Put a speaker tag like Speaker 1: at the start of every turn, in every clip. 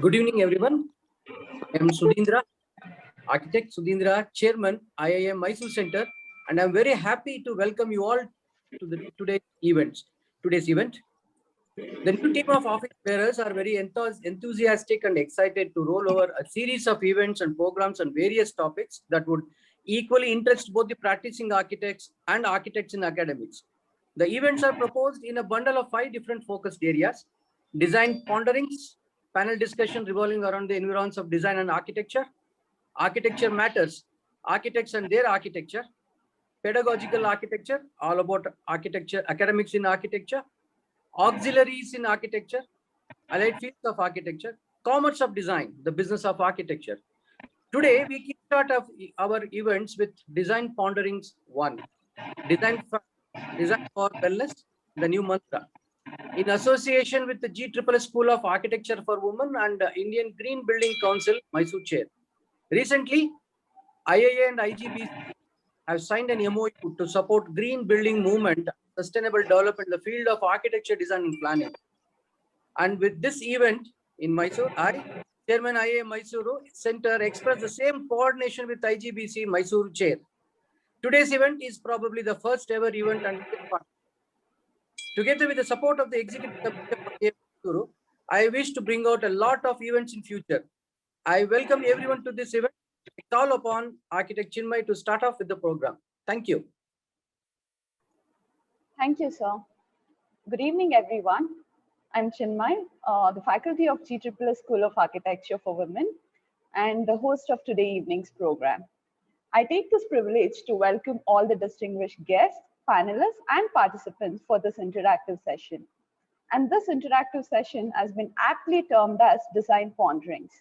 Speaker 1: Good evening, everyone. I am Sudhindra, Architect Sudhindra, Chairman, IIM Mysore Center, and I'm very happy to welcome you all to today's event. The new team of office bearers are very enthusiastic and excited to roll over a series of events and programs on various topics that would equally interest both the practicing architects and architects in academics. The events are proposed in a bundle of 5 different focused areas: design ponderings, panel discussion revolving around the environs of design and architecture; architecture matters, architects and their architecture; pedagogical architecture, all about architecture, academics in architecture; auxiliaries in architecture, allied fields of architecture; commerce of design, the business of architecture. Today, we kickstart our events with Design Ponderings 1, Design for Wellness, the new mantra, in association with the GSSS School of Architecture for Women and Indian Green Building Council, Mysore Chair. Recently, IIA and IGBC have signed an MOU to support green building movement, sustainable development in the field of architecture, design and planning. And with this event in Mysore, I, Chairman IIA Mysuru Center, express the same coordination with IGBC Mysuru Chair. Today's event is probably the first ever event and together with the support of the executive committee of IIA Mysuru, I wish to bring out a lot of events in future. I welcome everyone to this event. It's all upon Architect Chinmay to start off with the program. Thank you.
Speaker 2: Thank you, sir. Good evening, everyone. I'm Chinmay, the faculty of GSSS School of Architecture for Women and the host of today evening's program. I take this privilege to welcome all the distinguished guests, panelists, and participants for this interactive session. And this interactive session has been aptly termed as Design Ponderings.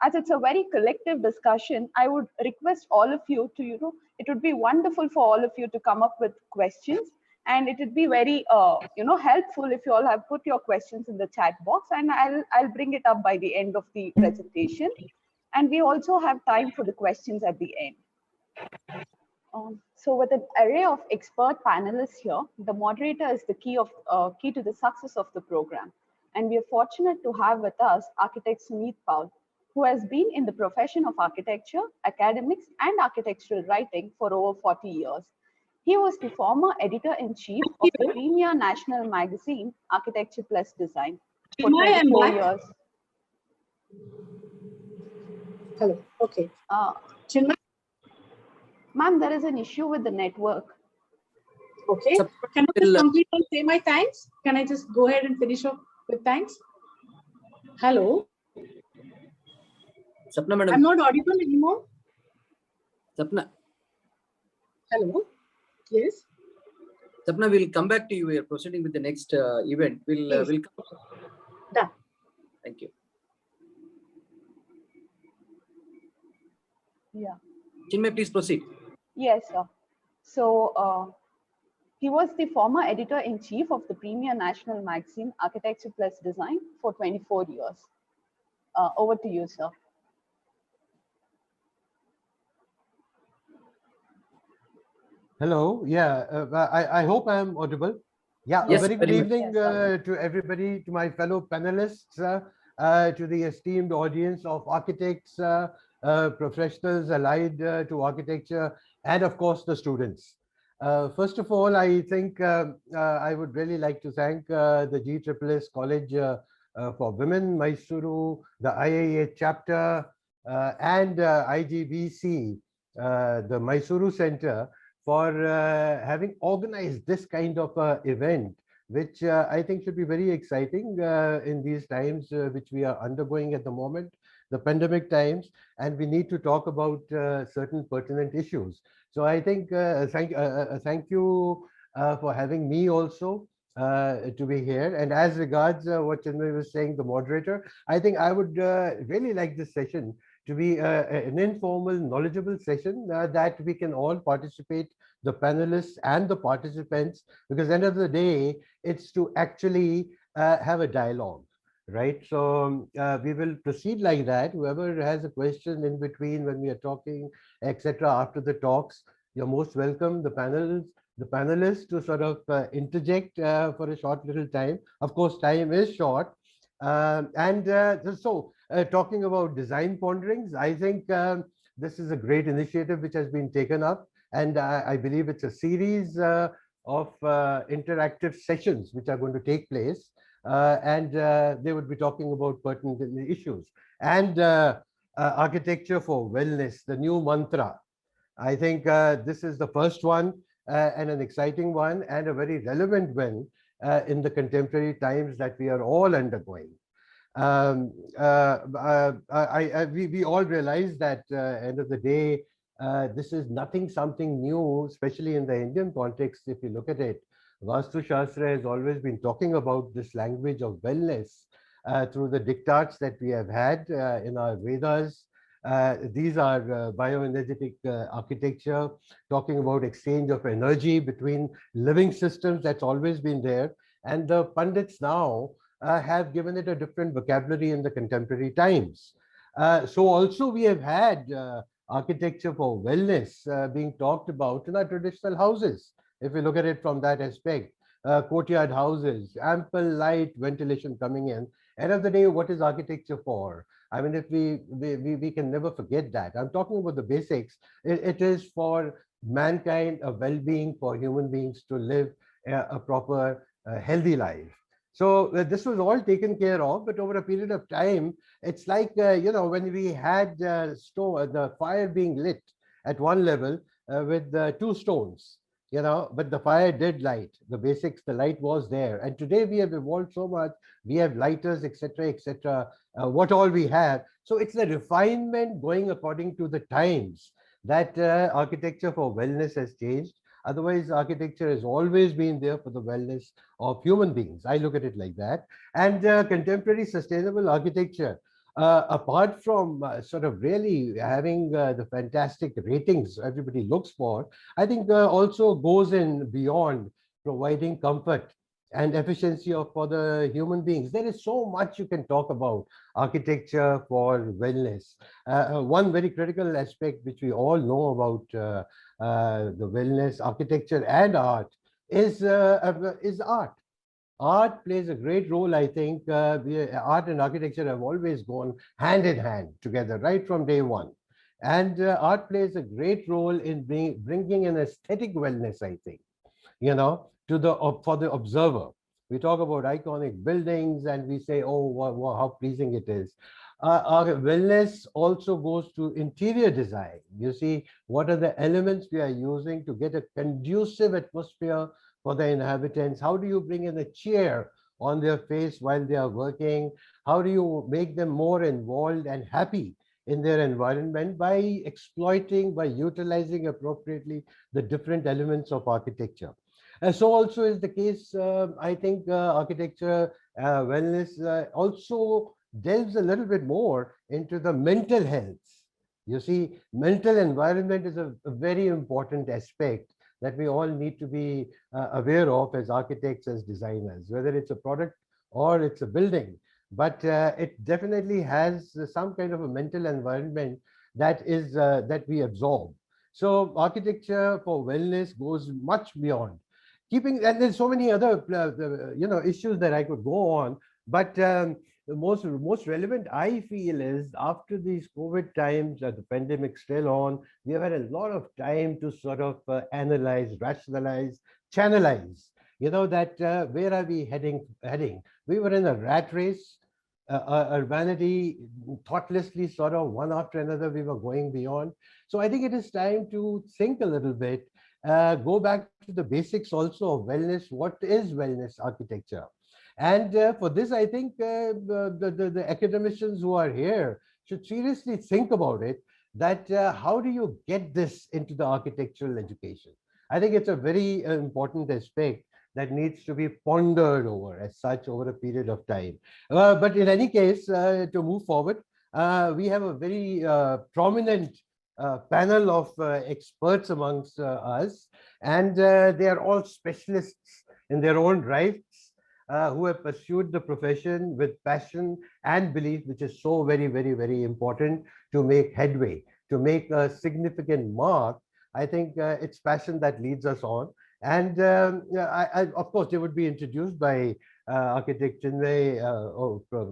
Speaker 2: As it's a very collective discussion, I would request all of you to, it would be wonderful for all of you to come up with questions, and it would be very, helpful if you all have put your questions in the chat box, and I'll bring it up by the end of the presentation. And we also have time for the questions at the end. So with an array of expert panelists here, the moderator is the key to the success of the program. And we are fortunate to have with us architect Sumeet Paul, who has been in the profession of architecture, academics, and architectural writing for over 40 years. He was the former editor-in-chief of the premier national magazine, Architecture Plus Design, for 24 years.
Speaker 3: Hello, okay.
Speaker 2: Ma'am, there is an issue with the network.
Speaker 3: Okay, can I just complete and say my thanks? Can I just go ahead and finish up with thanks? Hello?
Speaker 1: Sapna, madam.
Speaker 3: I'm not audible anymore.
Speaker 1: Sapna.
Speaker 3: Hello? Yes?
Speaker 1: Sapna, we'll come back to you. We are proceeding with the next event. We'll come.
Speaker 3: Done.
Speaker 1: Thank you.
Speaker 2: Yeah.
Speaker 1: Chinmay, please proceed.
Speaker 2: Yes, sir. So he was the former editor-in-chief of the premier national magazine, Architecture Plus Design, for 24 years. Over to you, sir.
Speaker 4: Hello. Yeah, I hope I'm audible. Yeah,
Speaker 1: yes,
Speaker 4: a very good evening
Speaker 2: yes,
Speaker 4: to everybody, to my fellow panelists, to the esteemed audience of architects, professionals allied to architecture, and of course the students. First of all, I think I would really like to thank the GSSS College for Women, Mysuru, the IIA chapter, and IGBC, the Mysuru Center, for having organized this kind of event, which I think should be very exciting in these times which we are undergoing at the moment, the pandemic times, and we need to talk about certain pertinent issues. So I think thank you for having me also to be here. And as regards what Chinmay was saying, the moderator, I think I would really like this session to be an informal, knowledgeable session that we can all participate, the panelists and the participants, because at the end of the day, it's to actually have a dialogue, right? So we will proceed like that. Whoever has a question in between when we are talking, etc., after the talks, you're most welcome. The panelists to sort of interject for a short little time. Of course, time is short. Talking about design ponderings, I think this is a great initiative which has been taken up, and I believe it's a series of interactive sessions which are going to take place, and they would be talking about pertinent issues. And architecture for wellness, the new mantra. I think this is the first one, and an exciting one, and a very relevant one in the contemporary times that we are all undergoing. We all realize that end of the day, this is nothing something new, especially in the Indian context. If you look at it, Vastu Shastra has always been talking about this language of wellness through the diktats that we have had in our Vedas. These are bioenergetic architecture, talking about exchange of energy between living systems. That's always been there. And the Pandits now have given it a different vocabulary in the contemporary times. So also we have had architecture for wellness being talked about in our traditional houses. If you look at it from that aspect, courtyard houses, ample light, ventilation coming in. End of the day, what is architecture for? I mean, if we can never forget that. I'm talking about the basics. It is for mankind, a well-being, for human beings to live a proper, healthy life. So this was all taken care of, but over a period of time, it's like, when we had the fire being lit at one level with two stones, but the fire did light. The basics, the light was there. And today we have evolved so much. We have lighters, etc., etc., what all we have. So it's the refinement going according to the times that architecture for wellness has changed. Otherwise, architecture has always been there for the wellness of human beings. I look at it like that. And contemporary sustainable architecture, apart from sort of really having the fantastic ratings everybody looks for, I think also goes in beyond providing comfort and efficiency for the human beings. There is so much you can talk about architecture for wellness. One very critical aspect which we all know about the wellness, architecture and art is art. Art plays a great role, I think. Art and architecture have always gone hand in hand together, right from day one. And art plays a great role in bringing an aesthetic wellness, I think, to the for the observer. We talk about iconic buildings and we say, oh, wow, how pleasing it is. Our wellness also goes to interior design. You see, what are the elements we are using to get a conducive atmosphere for the inhabitants? How do you bring in a cheer on their face while they are working? How do you make them more involved and happy in their environment by exploiting, by utilizing appropriately the different elements of architecture? So also is the case, I think architecture, wellness also delves a little bit more into the mental health. You see, mental environment is a very important aspect that we all need to be aware of as architects, as designers, whether it's a product or it's a building. But it definitely has some kind of a mental environment that is that we absorb. So architecture for wellness goes much beyond and there's so many other issues that I could go on, but the most relevant I feel is after these COVID times, the pandemic still on, we have had a lot of time to sort of analyze, rationalize, channelize. That where are we heading? We were in a rat race. Urbanity, thoughtlessly, sort of one after another, we were going beyond. So I think it is time to think a little bit. Go back to the basics also of wellness. What is wellness architecture? And for this, I think the academicians who are here should seriously think about it, that how do you get this into the architectural education? I think it's a very important aspect that needs to be pondered over as such over a period of time. But in any case, to move forward, we have a very prominent panel of experts amongst us, and they are all specialists in their own rights who have pursued the profession with passion and belief, which is so very, very, very important to make headway, to make a significant mark. I think it's passion that leads us on. And of course, they would be introduced by architect Chinmay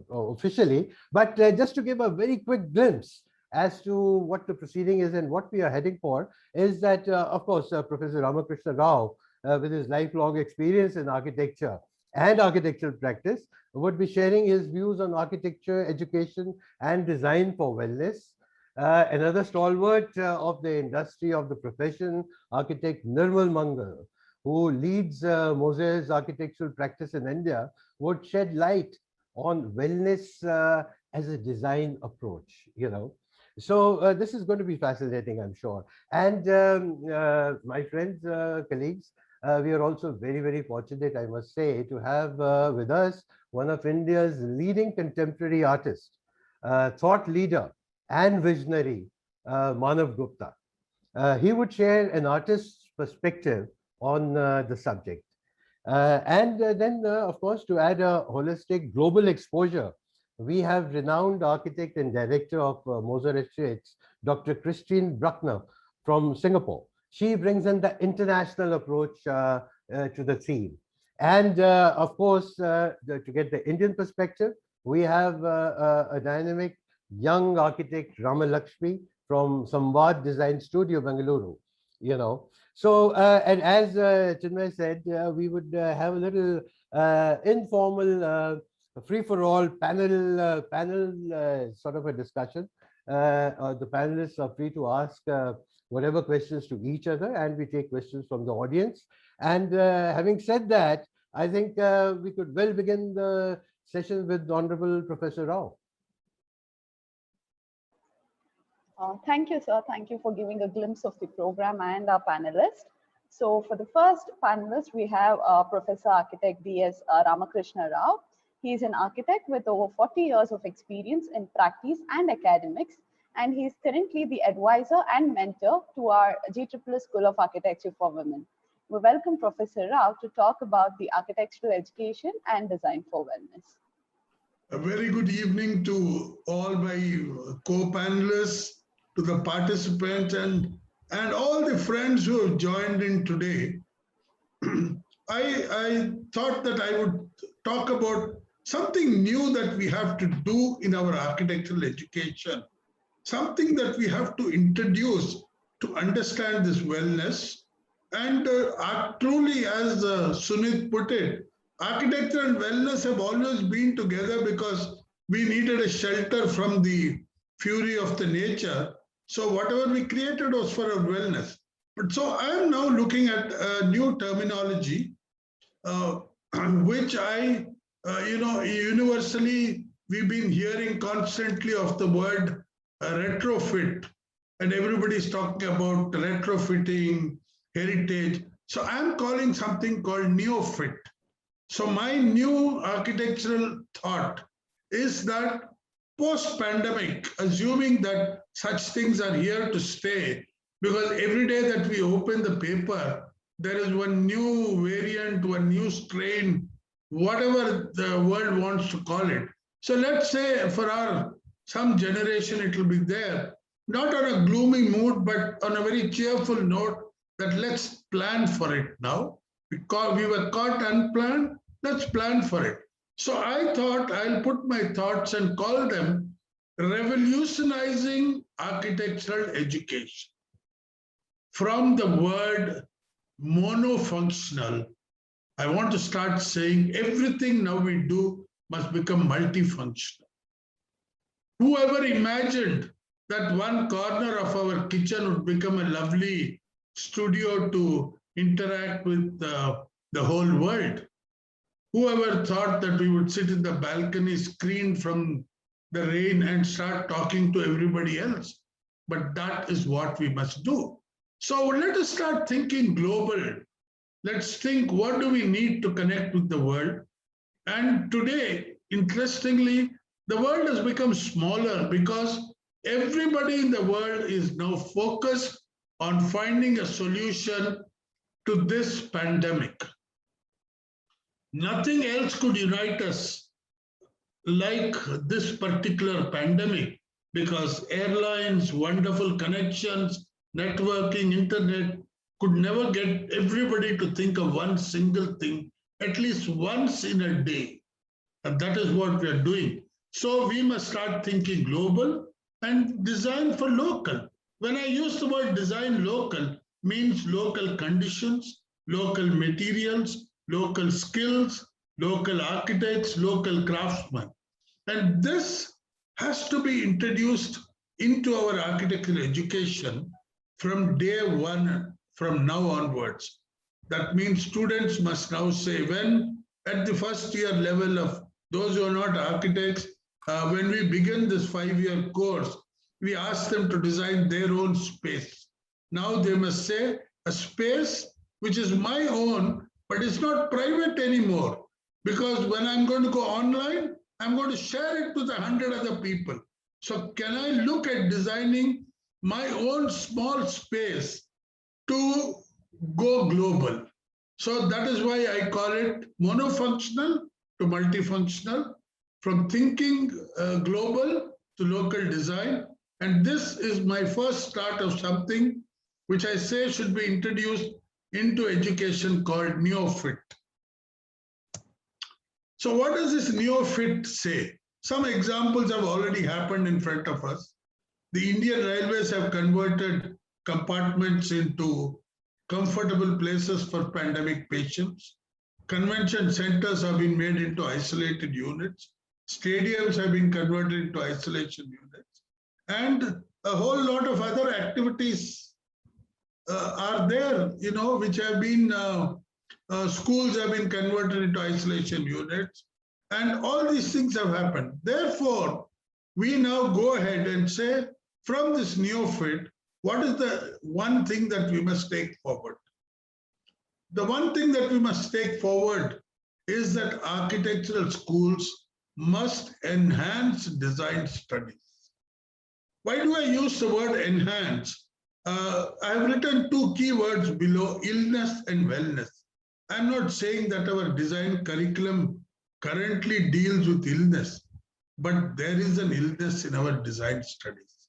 Speaker 4: officially, but just to give a very quick glimpse as to what the proceeding is and what we are heading for, is that, of course, Professor Ramakrishna Rao, with his lifelong experience in architecture and architectural practice, would be sharing his views on architecture, education, and design for wellness. Another stalwart of the industry, of the profession, architect Nirmal Mangal, who leads Moses architectural practice in India, would shed light on wellness as a design approach, you know. So this is going to be fascinating, I'm sure. And my friends, colleagues, we are also very, very fortunate, I must say, to have with us one of India's leading contemporary artists, thought leader and visionary, Manav Gupta. He would share an artist's perspective on the subject. And then, of course, to add a holistic global exposure, we have renowned architect and director of Moser Estates, Dr. Christine Bruckner from Singapore. She brings in the international approach to the theme. And of course, to get the Indian perspective, we have a dynamic young architect, Rama Lakshmi, from Samvad Design Studio, Bengaluru, you know. So, and as Chinmay said, we would have a little informal free-for-all panel sort of a discussion. The panelists are free to ask whatever questions to each other, and we take questions from the audience. And having said that, I think we could well begin the session with Honorable Professor Rao.
Speaker 2: Thank you, sir. Thank you for giving a glimpse of the program and our panelists. So for the first panelist, we have Professor Architect D.S. Ramakrishna Rao. He is an architect with over 40 years of experience in practice and academics, and he is currently the advisor and mentor to our GSSS School of Architecture for Women. We welcome Professor Rao to talk about the architectural education and design for wellness.
Speaker 5: A very good evening to all my co-panelists, to the participants, and all the friends who have joined in today. I thought that I would talk about something new that we have to do in our architectural education, something that we have to introduce to understand this wellness. And truly, as Sunit put it, architecture and wellness have always been together because we needed a shelter from the fury of the nature. So whatever we created was for our wellness. But so I am now looking at a new terminology, which universally we've been hearing constantly of the word retrofit, and everybody's talking about retrofitting, heritage. So I'm calling something called neofit. So my new architectural thought is that post-pandemic, assuming that such things are here to stay, because every day that we open the paper, there is one new variant, one new strain, whatever the world wants to call it. So let's say for some generation, it will be there, not on a gloomy mood, but on a very cheerful note that let's plan for it now. Because we were caught unplanned, let's plan for it. So I thought I'll put my thoughts and call them revolutionizing architectural education. From the word monofunctional, I want to start saying everything now we do must become multifunctional. Whoever imagined that one corner of our kitchen would become a lovely studio to interact with the whole world? Whoever thought that we would sit in the balcony screened from the rain and start talking to everybody else? But that is what we must do. So let us start thinking global. Let's think, what do we need to connect with the world? And today, interestingly, the world has become smaller because everybody in the world is now focused on finding a solution to this pandemic. Nothing else could unite us like this particular pandemic, because airlines, wonderful connections, networking, internet could never get everybody to think of one single thing at least once in a day. And that is what we are doing. So we must start thinking global and design for local. When I use the word design local, means local conditions, local materials, local skills, local architects, local craftsmen. And this has to be introduced into our architectural education from day one, from now onwards. That means students must now say, when at the first year level of those who are not architects, when we begin this 5-year course, we ask them to design their own space. Now they must say a space which is my own, but it's not private anymore. Because when I'm going to go online, I'm going to share it with 100 other people. So can I look at designing my own small space to go global? So that is why I call it monofunctional to multifunctional, from thinking global to local design. And this is my first start of something which I say should be introduced into education called neofit. So what does this neofit say? Some examples have already happened in front of us. The Indian Railways have converted compartments into comfortable places for pandemic patients. Convention centers have been made into isolated units. Stadiums have been converted into isolation units. And a whole lot of other activities are there, which have been, schools have been converted into isolation units. And all these things have happened. Therefore, we now go ahead and say, from this neofit, what is the one thing that we must take forward? The one thing that we must take forward is that architectural schools must enhance design studies. Why do I use the word enhance? I have written 2 keywords below, illness and wellness. I'm not saying that our design curriculum currently deals with illness, but there is an illness in our design studies.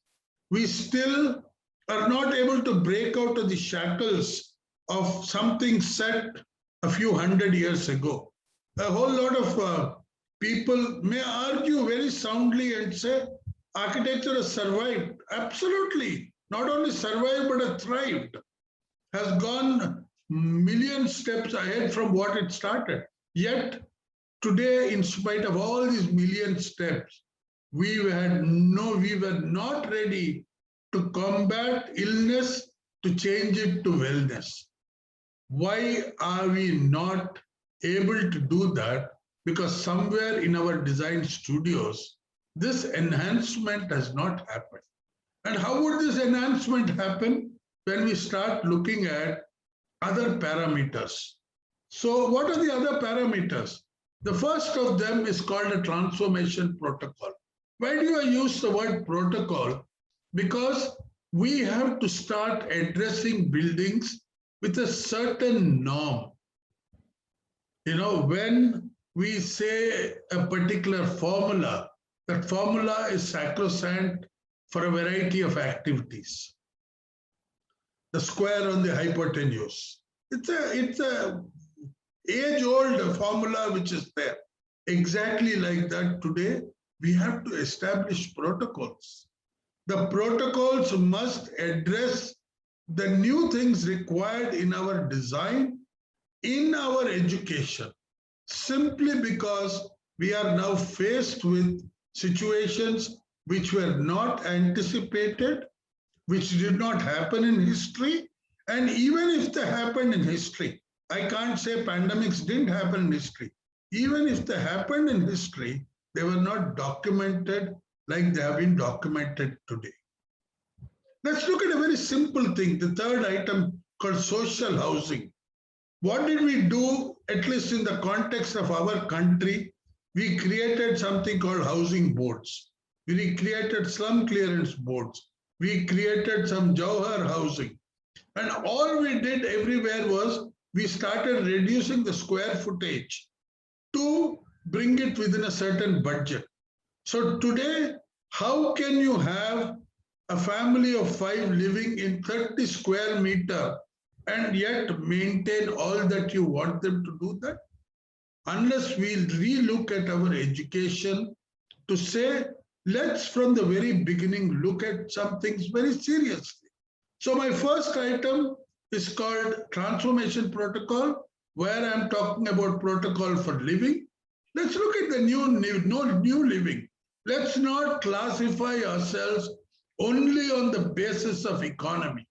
Speaker 5: We still are not able to break out of the shackles of something set a few hundred years ago. A whole lot of people may argue very soundly and say, architecture has survived. Absolutely. Not only survived, but has thrived. Has gone million steps ahead from what it started. Yet, today, in spite of all these million steps, we were not ready to combat illness, to change it to wellness. Why are we not able to do that? Because somewhere in our design studios, this enhancement has not happened. And how would this enhancement happen? When we start looking at other parameters. So what are the other parameters? The first of them is called a transformation protocol. Why do I use the word protocol? Because we have to start addressing buildings with a certain norm. When we say a particular formula, that formula is sacrosanct for a variety of activities. The square on the hypotenuse. It's a age-old formula which is there. Exactly like that today, we have to establish protocols. The protocols must address the new things required in our design, in our education, simply because we are now faced with situations which were not anticipated, which did not happen in history. And even if they happened in history, I can't say pandemics didn't happen in history. Even if they happened in history, they were not documented like they have been documented today. Let's look at a very simple thing, the third item called social housing. What did we do, at least in the context of our country? We created something called housing boards. We created slum clearance boards. We created some Jawhar housing. And all we did everywhere was we started reducing the square footage to bring it within a certain budget. So today, how can you have a family of 5 living in 30 square meter and yet maintain all that you want them to do that? unless we relook at our education to say, let's from the very beginning look at some things very seriously. So my first item is called Transformation Protocol, where I'm talking about protocol for living. Let's look at the new living. Let's not classify ourselves only on the basis of economy.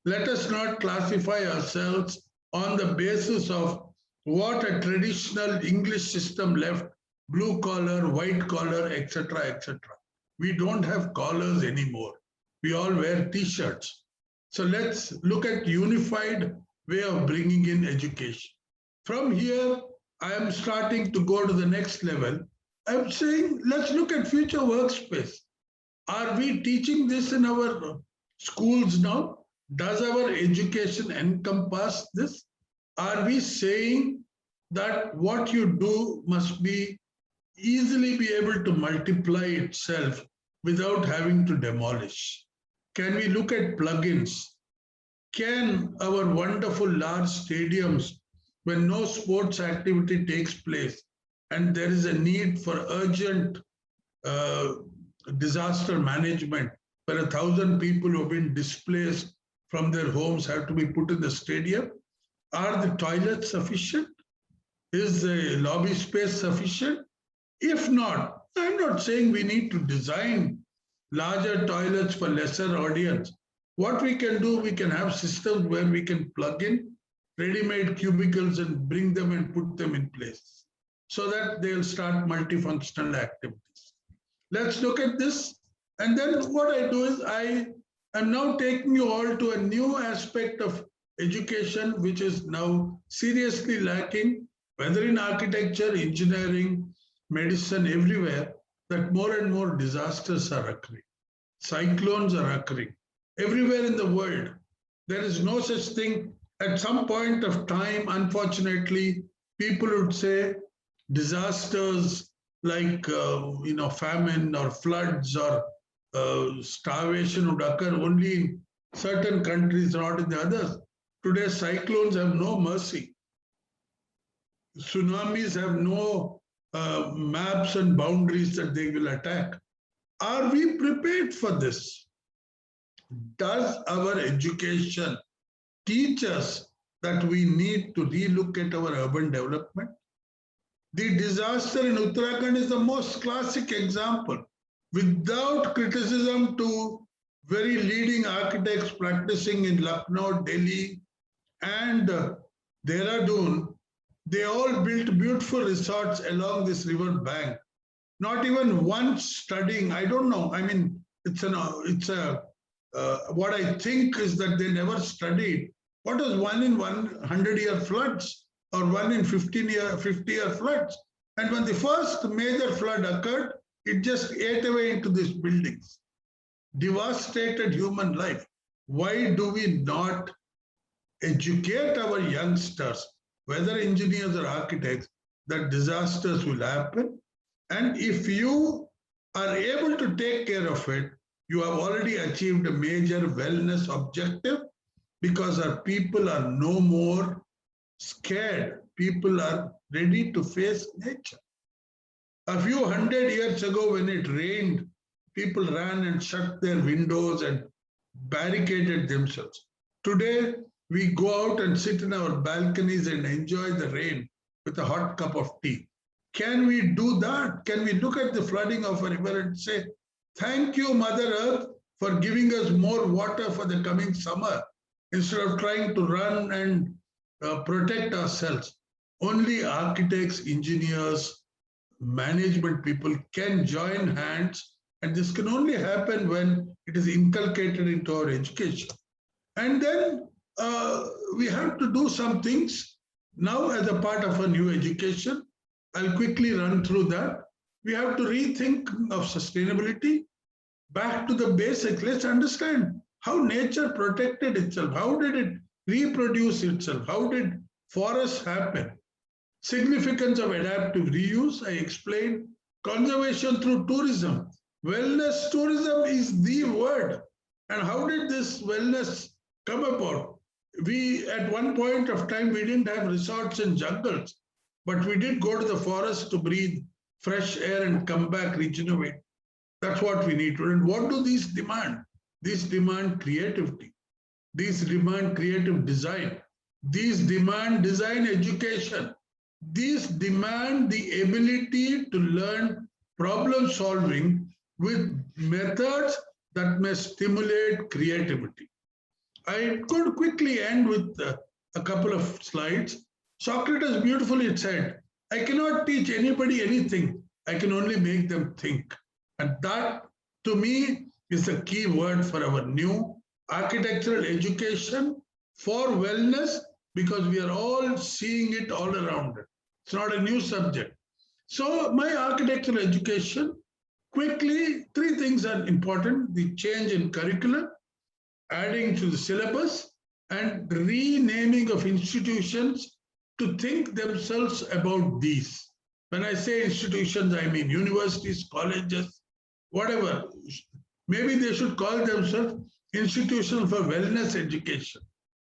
Speaker 5: Let us not classify ourselves on the basis of what a traditional English system left, blue collar, white collar, etc., etc. We don't have collars anymore. We all wear t-shirts. So let's look at unified way of bringing in education. From here, I am starting to go to the next level. I'm saying, let's look at future workspace. Are we teaching this in our schools now? Does our education encompass this? Are we saying that what you do must be easily be able to multiply itself without having to demolish? Can we look at plugins? Can our wonderful large stadiums, when no sports activity takes place and there is a need for urgent disaster management, where 1,000 people who have been displaced from their homes have to be put in the stadium, are the toilets sufficient? Is the lobby space sufficient? If not, I'm not saying we need to design larger toilets for lesser audience. What we can do, we can have systems where we can plug in ready-made cubicles and bring them and put them in place so that they'll start multifunctional activities. Let's look at this. And then what I do is I am now taking you all to a new aspect of education, which is now seriously lacking, whether in architecture, engineering, medicine, everywhere, that more and more disasters are occurring. Cyclones are occurring everywhere in the world. There is no such thing. At some point of time, unfortunately, people would say disasters like famine or floods or starvation would occur only in certain countries, not in the others. Today, cyclones have no mercy. Tsunamis have no maps and boundaries that they will attack. Are we prepared for this? Does our education teach us that we need to relook at our urban development? The disaster in Uttarakhand is the most classic example. Without criticism to very leading architects practicing in Lucknow, Delhi, and Dehradun, they all built beautiful resorts along this river bank. Not even once studying, I don't know. I mean, what I think is that they never studied what was 1 in 100-year floods or 1 in 50-year floods. And when the first major flood occurred, it just ate away into these buildings, devastated human life. Why do we not educate our youngsters, whether engineers or architects, that disasters will happen? And if you are able to take care of it, you have already achieved a major wellness objective, because our people are no more scared. People are ready to face nature. A few 100 years ago, when it rained, people ran and shut their windows and barricaded themselves. Today, we go out and sit in our balconies and enjoy the rain with a hot cup of tea. Can we do that? Can we look at the flooding of a river and say, thank you, Mother Earth, for giving us more water for the coming summer, instead of trying to run and protect ourselves? Only architects, engineers, management people can join hands, and this can only happen when it is inculcated into our education. And then we have to do some things now as a part of a new education. I'll quickly run through that. We have to rethink of sustainability, back to the basics. Let's understand how nature protected itself. How did it reproduce itself? How did forests happen? Significance of adaptive reuse, I explained. Conservation through tourism. Wellness tourism is the word. And how did this wellness come about? We, at one point of time, we didn't have resorts in jungles. but we did go to the forest to breathe fresh air and come back, regenerate. That's what we need to. And what do these demand? These demand creativity. These demand creative design. These demand design education. These demand the ability to learn problem solving with methods that may stimulate creativity. I could quickly end with a couple of slides. Socrates beautifully said, I cannot teach anybody anything. I can only make them think. And that, to me, is the key word for our new architectural education for wellness, because we are all seeing it all around. It's not a new subject. So my architectural education, quickly, three things are important: the change in curriculum, adding to the syllabus, and renaming of institutions to think themselves about these. When I say institutions, I mean universities, colleges, whatever. Maybe they should call themselves institutions for wellness education.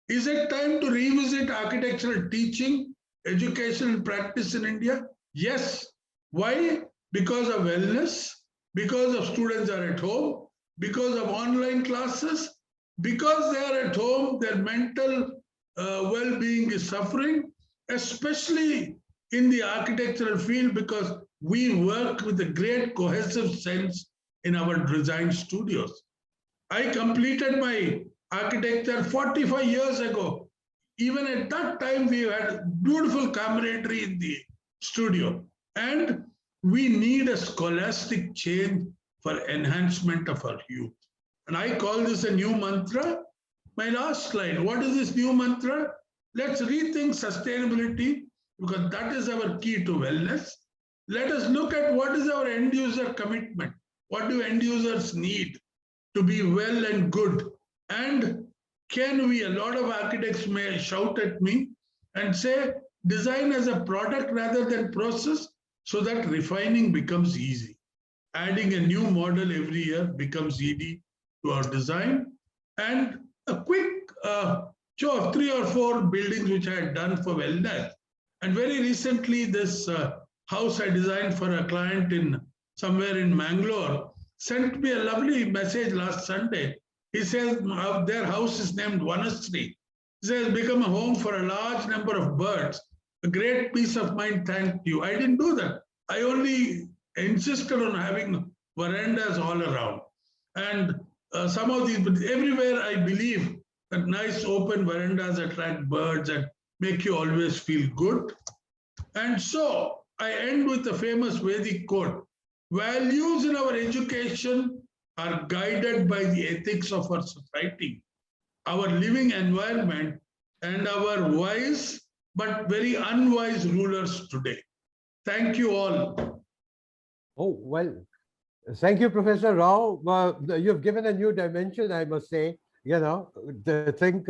Speaker 5: Is it time to revisit architectural teaching, education, and practice in India? Yes. Why? Because of wellness, because of students are at home, because of online classes, because they are at home, their mental well-being is suffering, especially in the architectural field, because we work with a great cohesive sense in our design studios. I completed my architecture 45 years ago. Even at that time, we had beautiful camaraderie in the studio. And we need a scholastic change for enhancement of our youth. And I call this a new mantra. My last slide, what is this new mantra? Let's rethink sustainability, because that is our key to wellness. Let us look at what is our end user commitment. What do end users need to be well and good? And can we, a lot of architects may shout at me and say, design as a product rather than process, so that refining becomes easy. Adding a new model every year becomes easy to our design. And a quick show of 3 or 4 buildings which I had done for wellness. And very recently, this house I designed for a client in somewhere in Mangalore sent me a lovely message last Sunday. He says their house is named Vanasri. It has become a home for a large number of birds. A great peace of mind, thank you. I didn't do that. I only insisted on having verandas all around. And some of these, but everywhere I believe that nice open verandas attract birds and make you always feel good. And so I end with the famous Vedic quote: values in our education are guided by the ethics of our society, our living environment, and our wise but very unwise rulers today. Thank you all.
Speaker 4: Oh, well, thank you, Professor Rao. You've given a new dimension, I must say. You know, think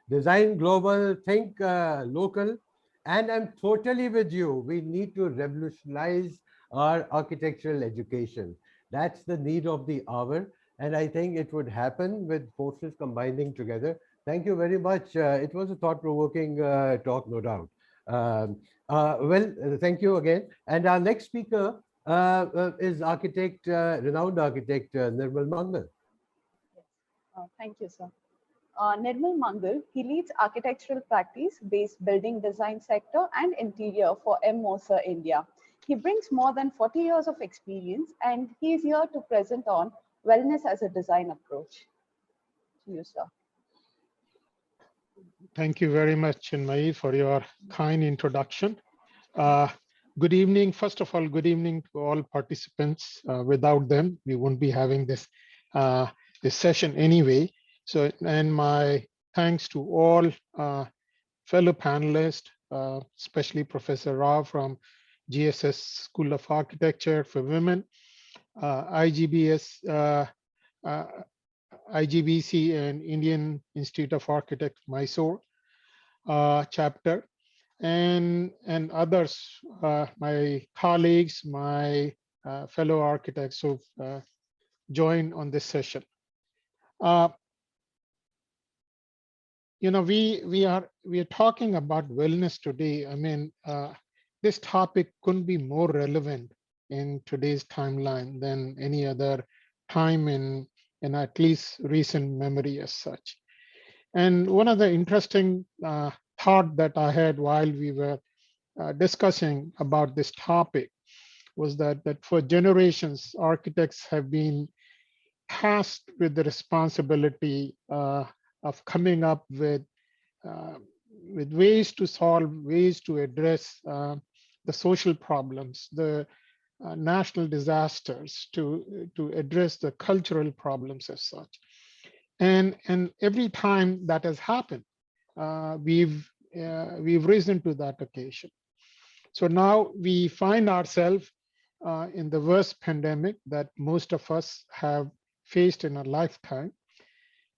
Speaker 4: design global, think local. And I'm totally with you. We need to revolutionize our architectural education. That's the need of the hour. And I think it would happen with forces combining together. Thank you very much. It was a thought-provoking talk, no doubt. Thank you again. And our next speaker is renowned architect Nirmal Mangal.
Speaker 2: Thank you, sir. Nirmal Mangal, he leads architectural practice-based building design sector and interior for Moser India. He brings more than 40 years of experience, and he is here to present on wellness as a design approach. To you, sir.
Speaker 6: Thank you very much, Chinmay, for your kind introduction. Good evening. First of all, good evening to all participants. Without them, we wouldn't be having this session anyway. So, and my thanks to all fellow panelists, especially Professor Rao from GSS School of Architecture for Women, IGBC and Indian Institute of Architects, Mysore chapter, and others, my colleagues, my fellow architects who've joined on this session. You know, we are talking about wellness today. I mean, this topic couldn't be more relevant in today's timeline than any other time in at least recent memory as such. And one of the interesting thought that I had while we were discussing about this topic was that for generations, architects have been tasked with the responsibility of coming up uh, with ways to solve, ways to address the social problems, the national disasters, to address the cultural problems as such. And every time that has happened, we've risen to that occasion. So now we find ourselves in the worst pandemic that most of us have faced in a lifetime,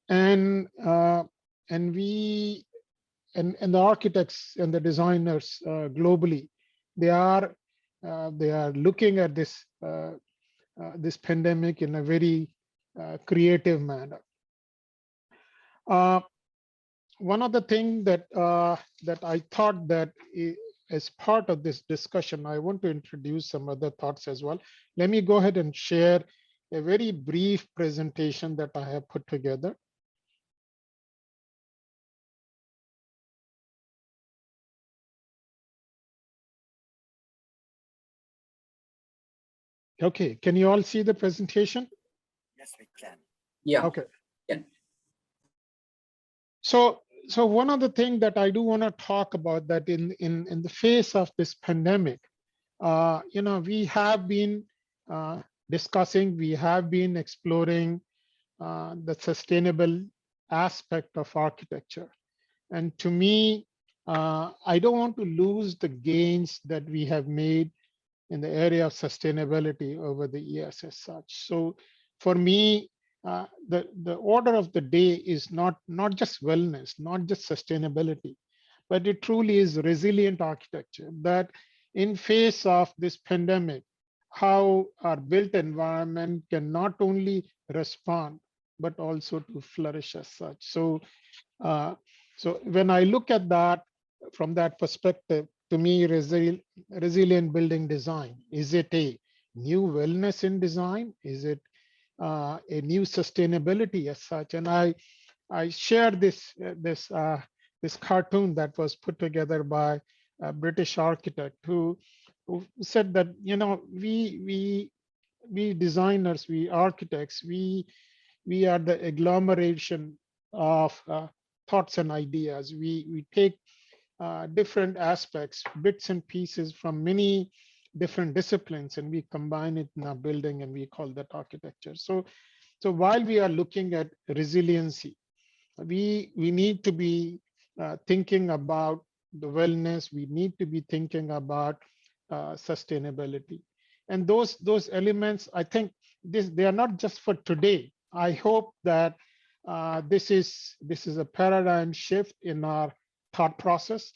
Speaker 6: and the architects and the designers globally, they are looking at this this pandemic in a very creative manner. One of the things that that I thought that as part of this discussion, I want to introduce some other thoughts as well. Let me go ahead and share a very brief presentation that I have put together. Okay, can you all see the presentation?
Speaker 1: Yes, we can. Yeah.
Speaker 6: Okay.
Speaker 1: Yeah.
Speaker 6: So one of the things that I do want to talk about that in the face of this pandemic, we have been discussing, we have been exploring the sustainable aspect of architecture. And to me, I don't want to lose the gains that we have made in the area of sustainability over the years as such. So for me, the order of the day is not just wellness, not just sustainability, but it truly is resilient architecture that in face of this pandemic, how our built environment can not only respond, but also to flourish as such. So when I look at that from that perspective, to me, resilient building design, is it a new wellness in design? Is it a new sustainability as such? And I shared this cartoon that was put together by a British architect who said that, we designers, we architects, we are the agglomeration of thoughts and ideas. We take different aspects, bits and pieces from many different disciplines, and we combine it in a building, and we call that architecture. So while we are looking at resiliency, we need to be thinking about the wellness. We need to be thinking about sustainability, and those elements, I think they are not just for today. I hope that this is a paradigm shift in our thought process.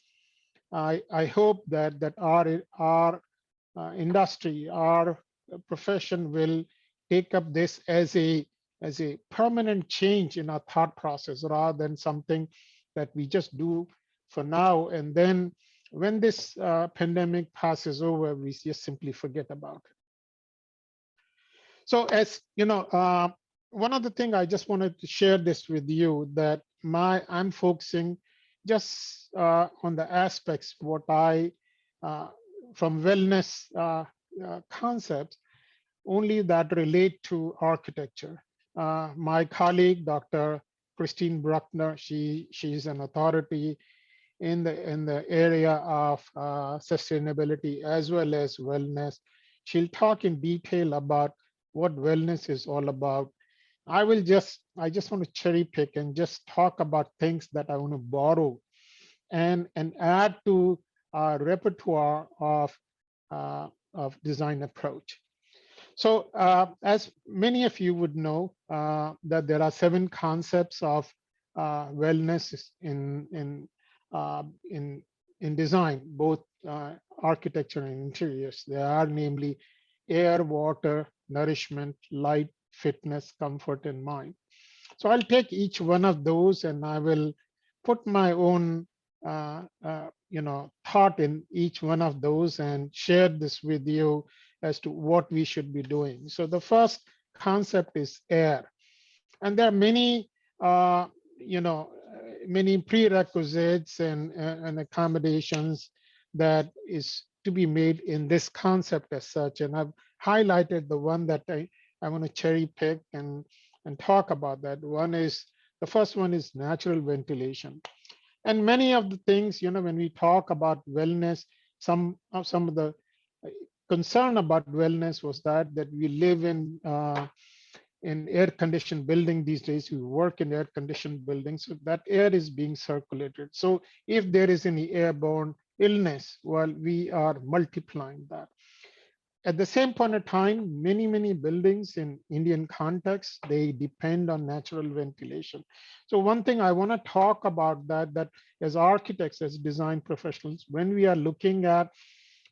Speaker 6: I hope that our industry, our profession will take up this as a permanent change in our thought process, rather than something that we just do for now, and then when this pandemic passes over, we just simply forget about it. So as you know, one of the things I just wanted to share this with you, that I'm focusing just on the aspects what I from wellness concepts only that relate to architecture. My colleague, Dr. Christine Bruckner, she's an authority in the area of sustainability as well as wellness. She'll talk in detail about what wellness is all about. I just want to cherry pick and just talk about things that I want to borrow and add to our repertoire of design approach. So as many of you would know, that there are 7 concepts of wellness in design, both architecture and interiors. They are namely air, water, nourishment, light, fitness, comfort, and mind. So I'll take each one of those and I will put my own thought in each one of those and shared this with you as to what we should be doing. So the first concept is air, and there are many, many prerequisites and accommodations that is to be made in this concept as such. And I've highlighted the one that I want to cherry pick and talk about that. The first one is natural ventilation. And many of the things, when we talk about wellness, some of the concern about wellness was that we live in air-conditioned building these days. We work in air-conditioned buildings, so that air is being circulated. So if there is any airborne illness, well, we are multiplying that. At the same point of time, many buildings in Indian context, they depend on natural ventilation. So one thing I want to talk about that as architects, as design professionals, when we are looking at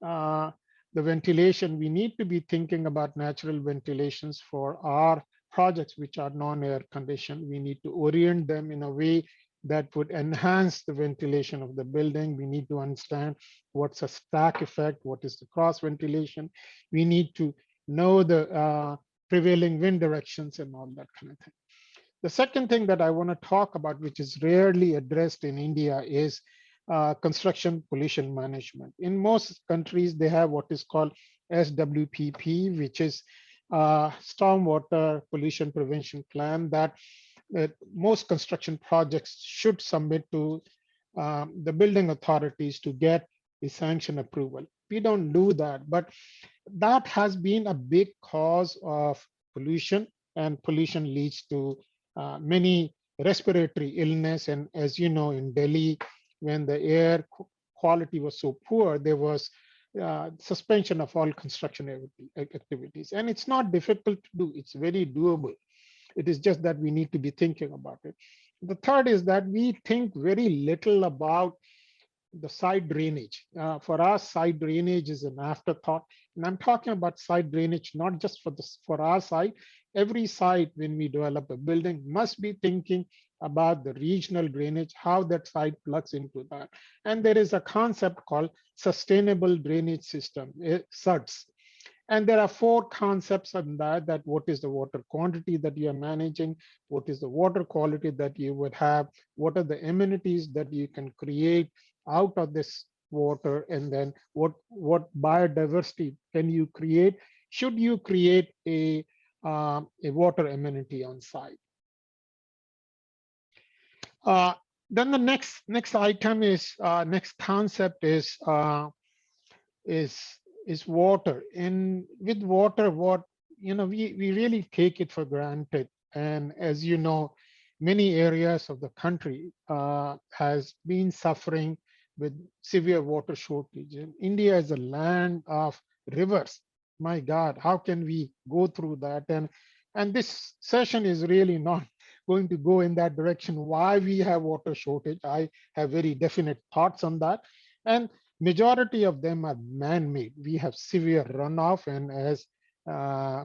Speaker 6: the ventilation, we need to be thinking about natural ventilations for our projects which are non-air conditioned. We need to orient them in a way that would enhance the ventilation of the building. We need to understand what's a stack effect, what is the cross ventilation. We need to know the prevailing wind directions and all that kind of thing. The second thing that I want to talk about, which is rarely addressed in India, is construction pollution management. In most countries, they have what is called SWPP, which is stormwater pollution prevention plan that most construction projects should submit to the building authorities to get the sanction approval. We don't do that, but that has been a big cause of pollution, and pollution leads to many respiratory illness. And as you know, in Delhi, when the air quality was so poor, there was suspension of all construction activities. And it's not difficult to do, it's very doable. It is just that we need to be thinking about it. The third is that we think very little about the side drainage. For us, side drainage is an afterthought. And I'm talking about side drainage, not just for our site. Every site, when we develop a building, must be thinking about the regional drainage, how that site plugs into that. And there is a concept called sustainable drainage system, SUDS. And there are 4 concepts on that what is the water quantity that you are managing, what is the water quality that you would have, what are the amenities that you can create out of this water, and then what biodiversity can you create, should you create a water amenity on site. Then the next item is next concept is water. And with water, we really take it for granted. And as you know, many areas of the country has been suffering with severe water shortage. And India is a land of rivers. My God, how can we go through that? And this session is really not going to go in that direction. Why we have water shortage? I have very definite thoughts on that. And majority of them are man-made. We have severe runoff, and as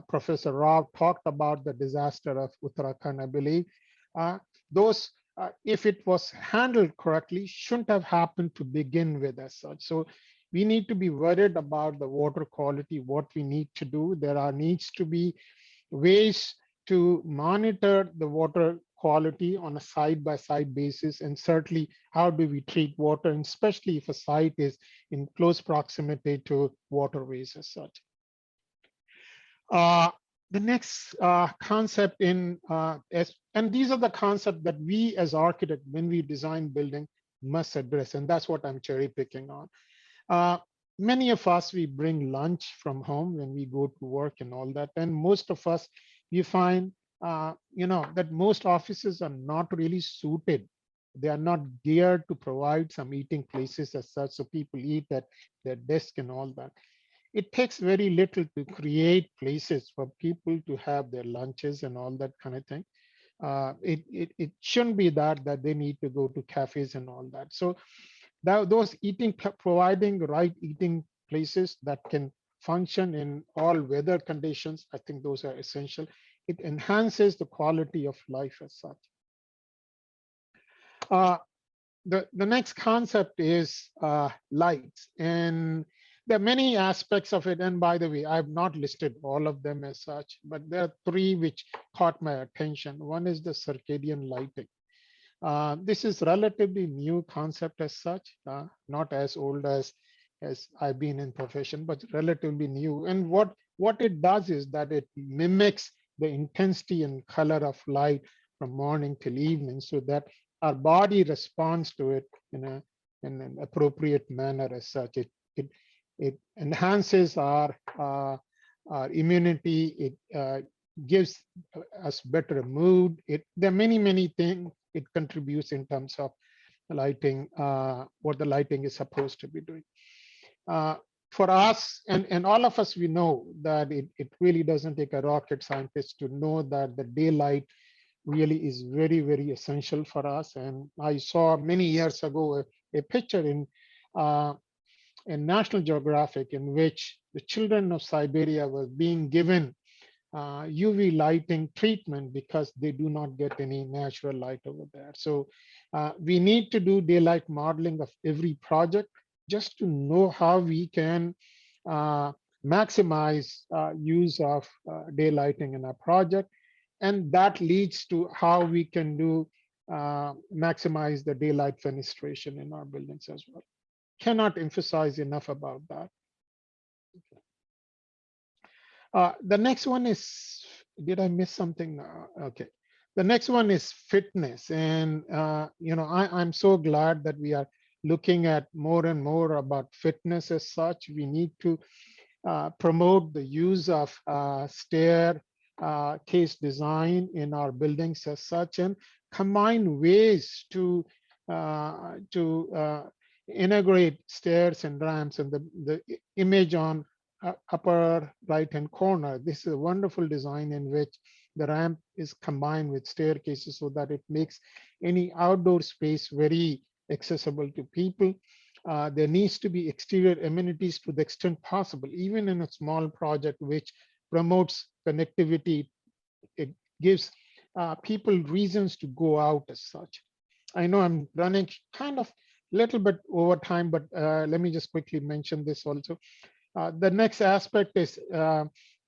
Speaker 6: Professor Rao talked about the disaster of Uttarakhand, I believe, those, if it was handled correctly, shouldn't have happened to begin with as such. So we need to be worried about the water quality, what we need to do. Needs to be ways to monitor the water quality on a side-by-side basis, and certainly how do we treat water, and especially if a site is in close proximity to waterways as such. The next concept and these are the concepts that we as architects, when we design building, must address, and that's what I'm cherry picking on. Many of us, we bring lunch from home when we go to work and all that, and most of us, you find that most offices are not really suited. They are not geared to provide some eating places as such, so people eat at their desk and all that. It takes very little to create places for people to have their lunches and all that kind of thing. It shouldn't be that they need to go to cafes and all that. So those providing right eating places that can function in all weather conditions, I think those are essential. It enhances the quality of life as such. the next concept is lights, and there are many aspects of it. And by the way, I've not listed all of them as such, but there are three which caught my attention. One is the circadian lighting. This is relatively new concept as such, not as old as I've been in profession, but relatively new. And what it does is that it mimics the intensity and color of light from morning till evening, so that our body responds to it in an appropriate manner as such. It enhances our immunity. It gives us better mood. There are many things it contributes in terms of lighting, what the lighting is supposed to be doing. For us, and all of us, we know that it really doesn't take a rocket scientist to know that the daylight really is very essential for us. And I saw many years ago a picture in National Geographic in which the children of Siberia were being given UV lighting treatment because they do not get any natural light over there. So we need to do daylight modeling of every project just to know how we can maximize use of daylighting in our project. And that leads to how we can do maximize the daylight fenestration in our buildings as well. Cannot emphasize enough about that. The next one is, did I miss something? Okay. The next one is fitness. And, I'm so glad that we are looking at more and more about fitness as such. We need to promote the use of stair case design in our buildings as such, and combine ways to integrate stairs and ramps. And the image on upper right-hand corner, this is a wonderful design in which the ramp is combined with staircases so that it makes any outdoor space very accessible to people. There needs to be exterior amenities to the extent possible, even in a small project which promotes connectivity. It gives people reasons to go out as such. I know I'm running kind of a little bit over time, but let me just quickly mention this also. The next aspect is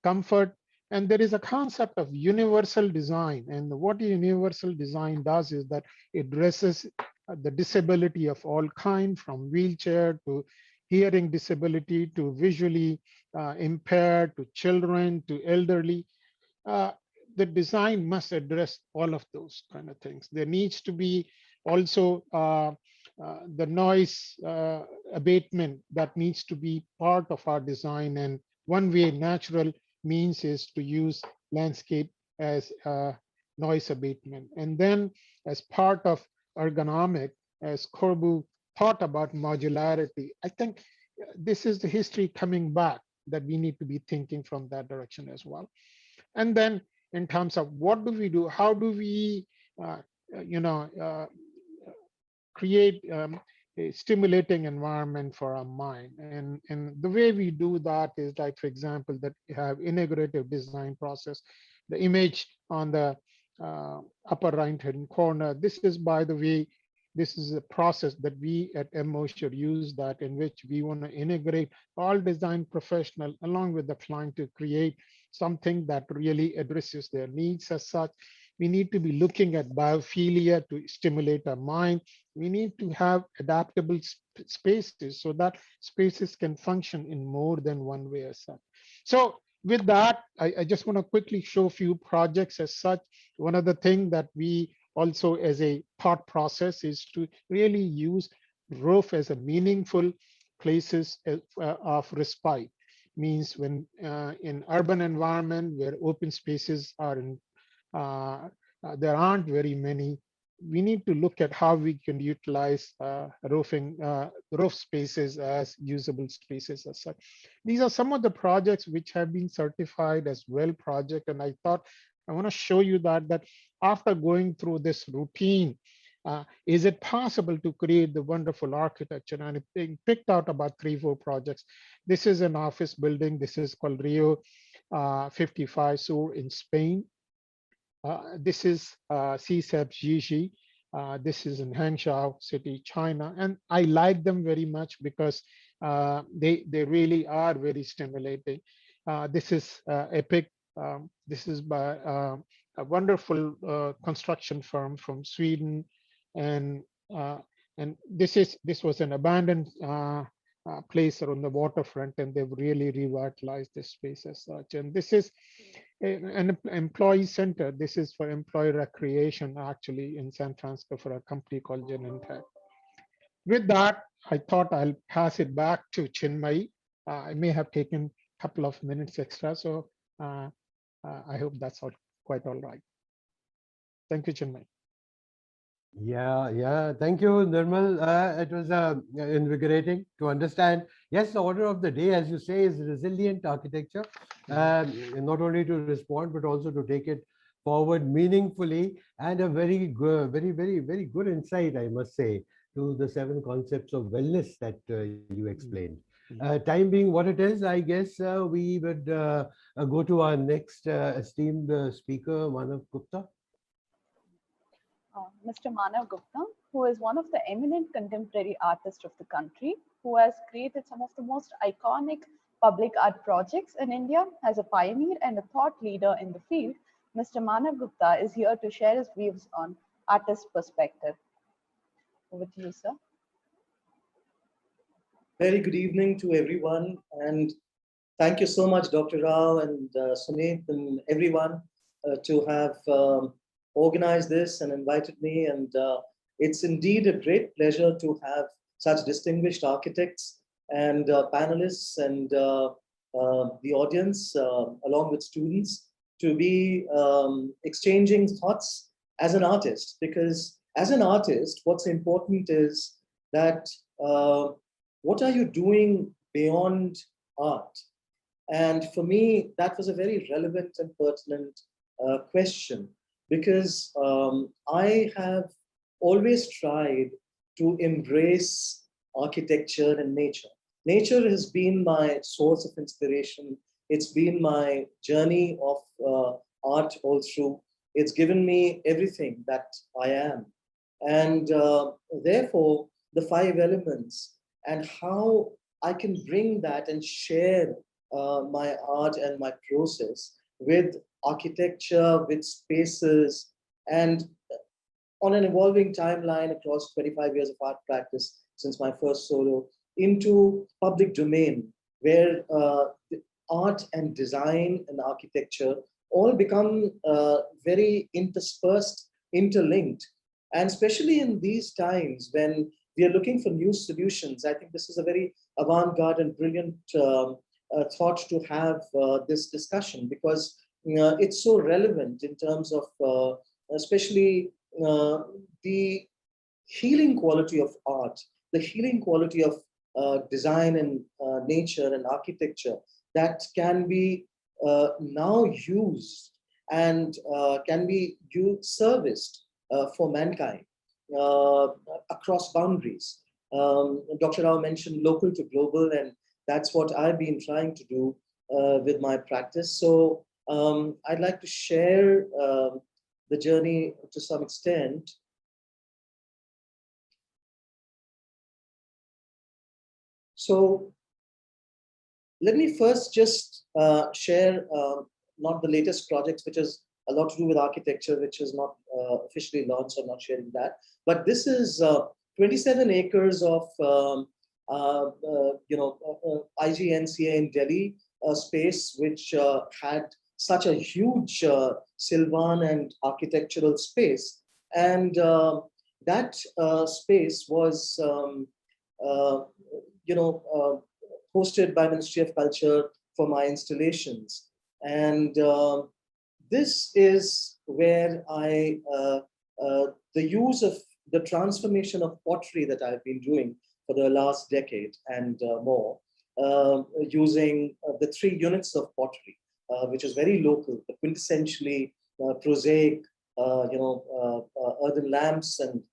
Speaker 6: comfort. And there is a concept of universal design. And what universal design does is that it addresses the disability of all kind, from wheelchair to hearing disability to visually impaired to children to elderly. The design must address all of those kind of things. There needs to be also the noise abatement that needs to be part of our design. And one way natural means is to use landscape as noise abatement. And then as part of ergonomic, as Corbu thought about modularity, I think this is the history coming back that we need to be thinking from that direction as well. And then in terms of what do we do, how do we, create a stimulating environment for our mind. And the way we do that is, like, for example, that you have integrative design process. The image on the upper right-hand corner, this is, by the way, this is a process that we at MO should use, that in which we want to integrate all design professionals along with the client to create something that really addresses their needs as such. We need to be looking at biophilia to stimulate our mind. We need to have adaptable spaces so that spaces can function in more than one way as such. So with that, I just want to quickly show a few projects as such. One of the things that we also as a thought process is to really use roof as a meaningful places of respite. Means when in urban environment where open spaces are in, there aren't very many, we need to look at how we can utilize roof spaces as usable spaces as such. These are some of the projects which have been certified as well project. And I thought I want to show you that after going through this routine, is it possible to create the wonderful architecture? And it picked out about 3-4 projects. This is an office building. This is called Rio 55 Sur in Spain. This is CSEP Gigi. This is in Hangzhou city, China, and I like them very much because they really are very stimulating. This is Epic. This is by a wonderful construction firm from Sweden, and uh, this was an abandoned place on the waterfront, and they've really revitalized this space as such. And this is an employee center. This is for employee recreation, actually, in San Francisco for a company called Genentech. With that, I thought I'll pass it back to Chinmay. I may have taken a couple of minutes extra, so I hope that's quite all right. Thank you, Chinmay.
Speaker 4: Yeah. Thank you, Nirmal. It was invigorating to understand. Yes, the order of the day, as you say, is resilient architecture, not only to respond, but also to take it forward meaningfully, and a very good, very good insight, I must say, to the 7 concepts of wellness that you explained. Time being what it is, I guess we would go to our next esteemed speaker, Manav Gupta.
Speaker 2: Mr. Manav Gupta, who is one of the eminent contemporary artists of the country, who has created some of the most iconic public art projects in India. As a pioneer and a thought leader in the field, Mr. Manav Gupta is here to share his views on artist perspective. Over to you, sir.
Speaker 7: Very good evening to everyone, and thank you so much, Dr. Rao and Sunit and everyone to have organized this and invited me. And it's indeed a great pleasure to have such distinguished architects and panelists and the audience, along with students, to be exchanging thoughts as an artist. Because as an artist, what's important is that what are you doing beyond art? And for me, that was a very relevant and pertinent question, because I have always tried to embrace architecture and nature. Nature has been my source of inspiration. It's been my journey of art all through. It's given me everything that I am. And therefore, the 5 elements and how I can bring that and share my art and my process with architecture, with spaces, and on an evolving timeline across 25 years of art practice since my first solo, into public domain, where art and design and architecture all become very interspersed, interlinked. And especially in these times when we are looking for new solutions, I think this is a very avant-garde and brilliant thought to have this discussion, because it's so relevant in terms of especially the healing quality of art, the healing quality of design and nature and architecture that can be now used and can be serviced for mankind across boundaries. Dr. Rao mentioned local to global, and that's what I've been trying to do with my practice. So I'd like to share the journey to some extent. So let me first just share not the latest projects, which is a lot to do with architecture, which is not officially launched, so I'm not sharing that. But this is 27 acres of IGNCA in Delhi, a space which had such a huge Sylvan and architectural space. And that space was hosted by Ministry of Culture for my installations. And this is where the use of the transformation of pottery that I've been doing for the last decade and more, using the 3 units of pottery, which is very local, the quintessentially prosaic, earthen lamps and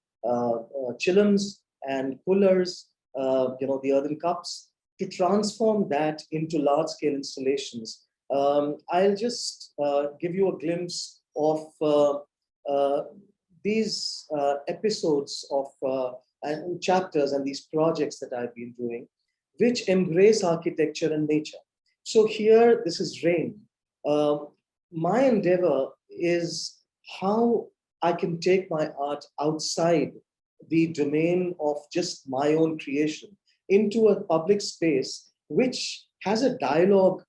Speaker 7: chillums and pullers, the earthen cups, to transform that into large-scale installations. I'll just give you a glimpse of these episodes of and chapters and these projects that I've been doing, which embrace architecture and nature. So here, this is rain. My endeavor is how I can take my art outside the domain of just my own creation into a public space which has a dialogue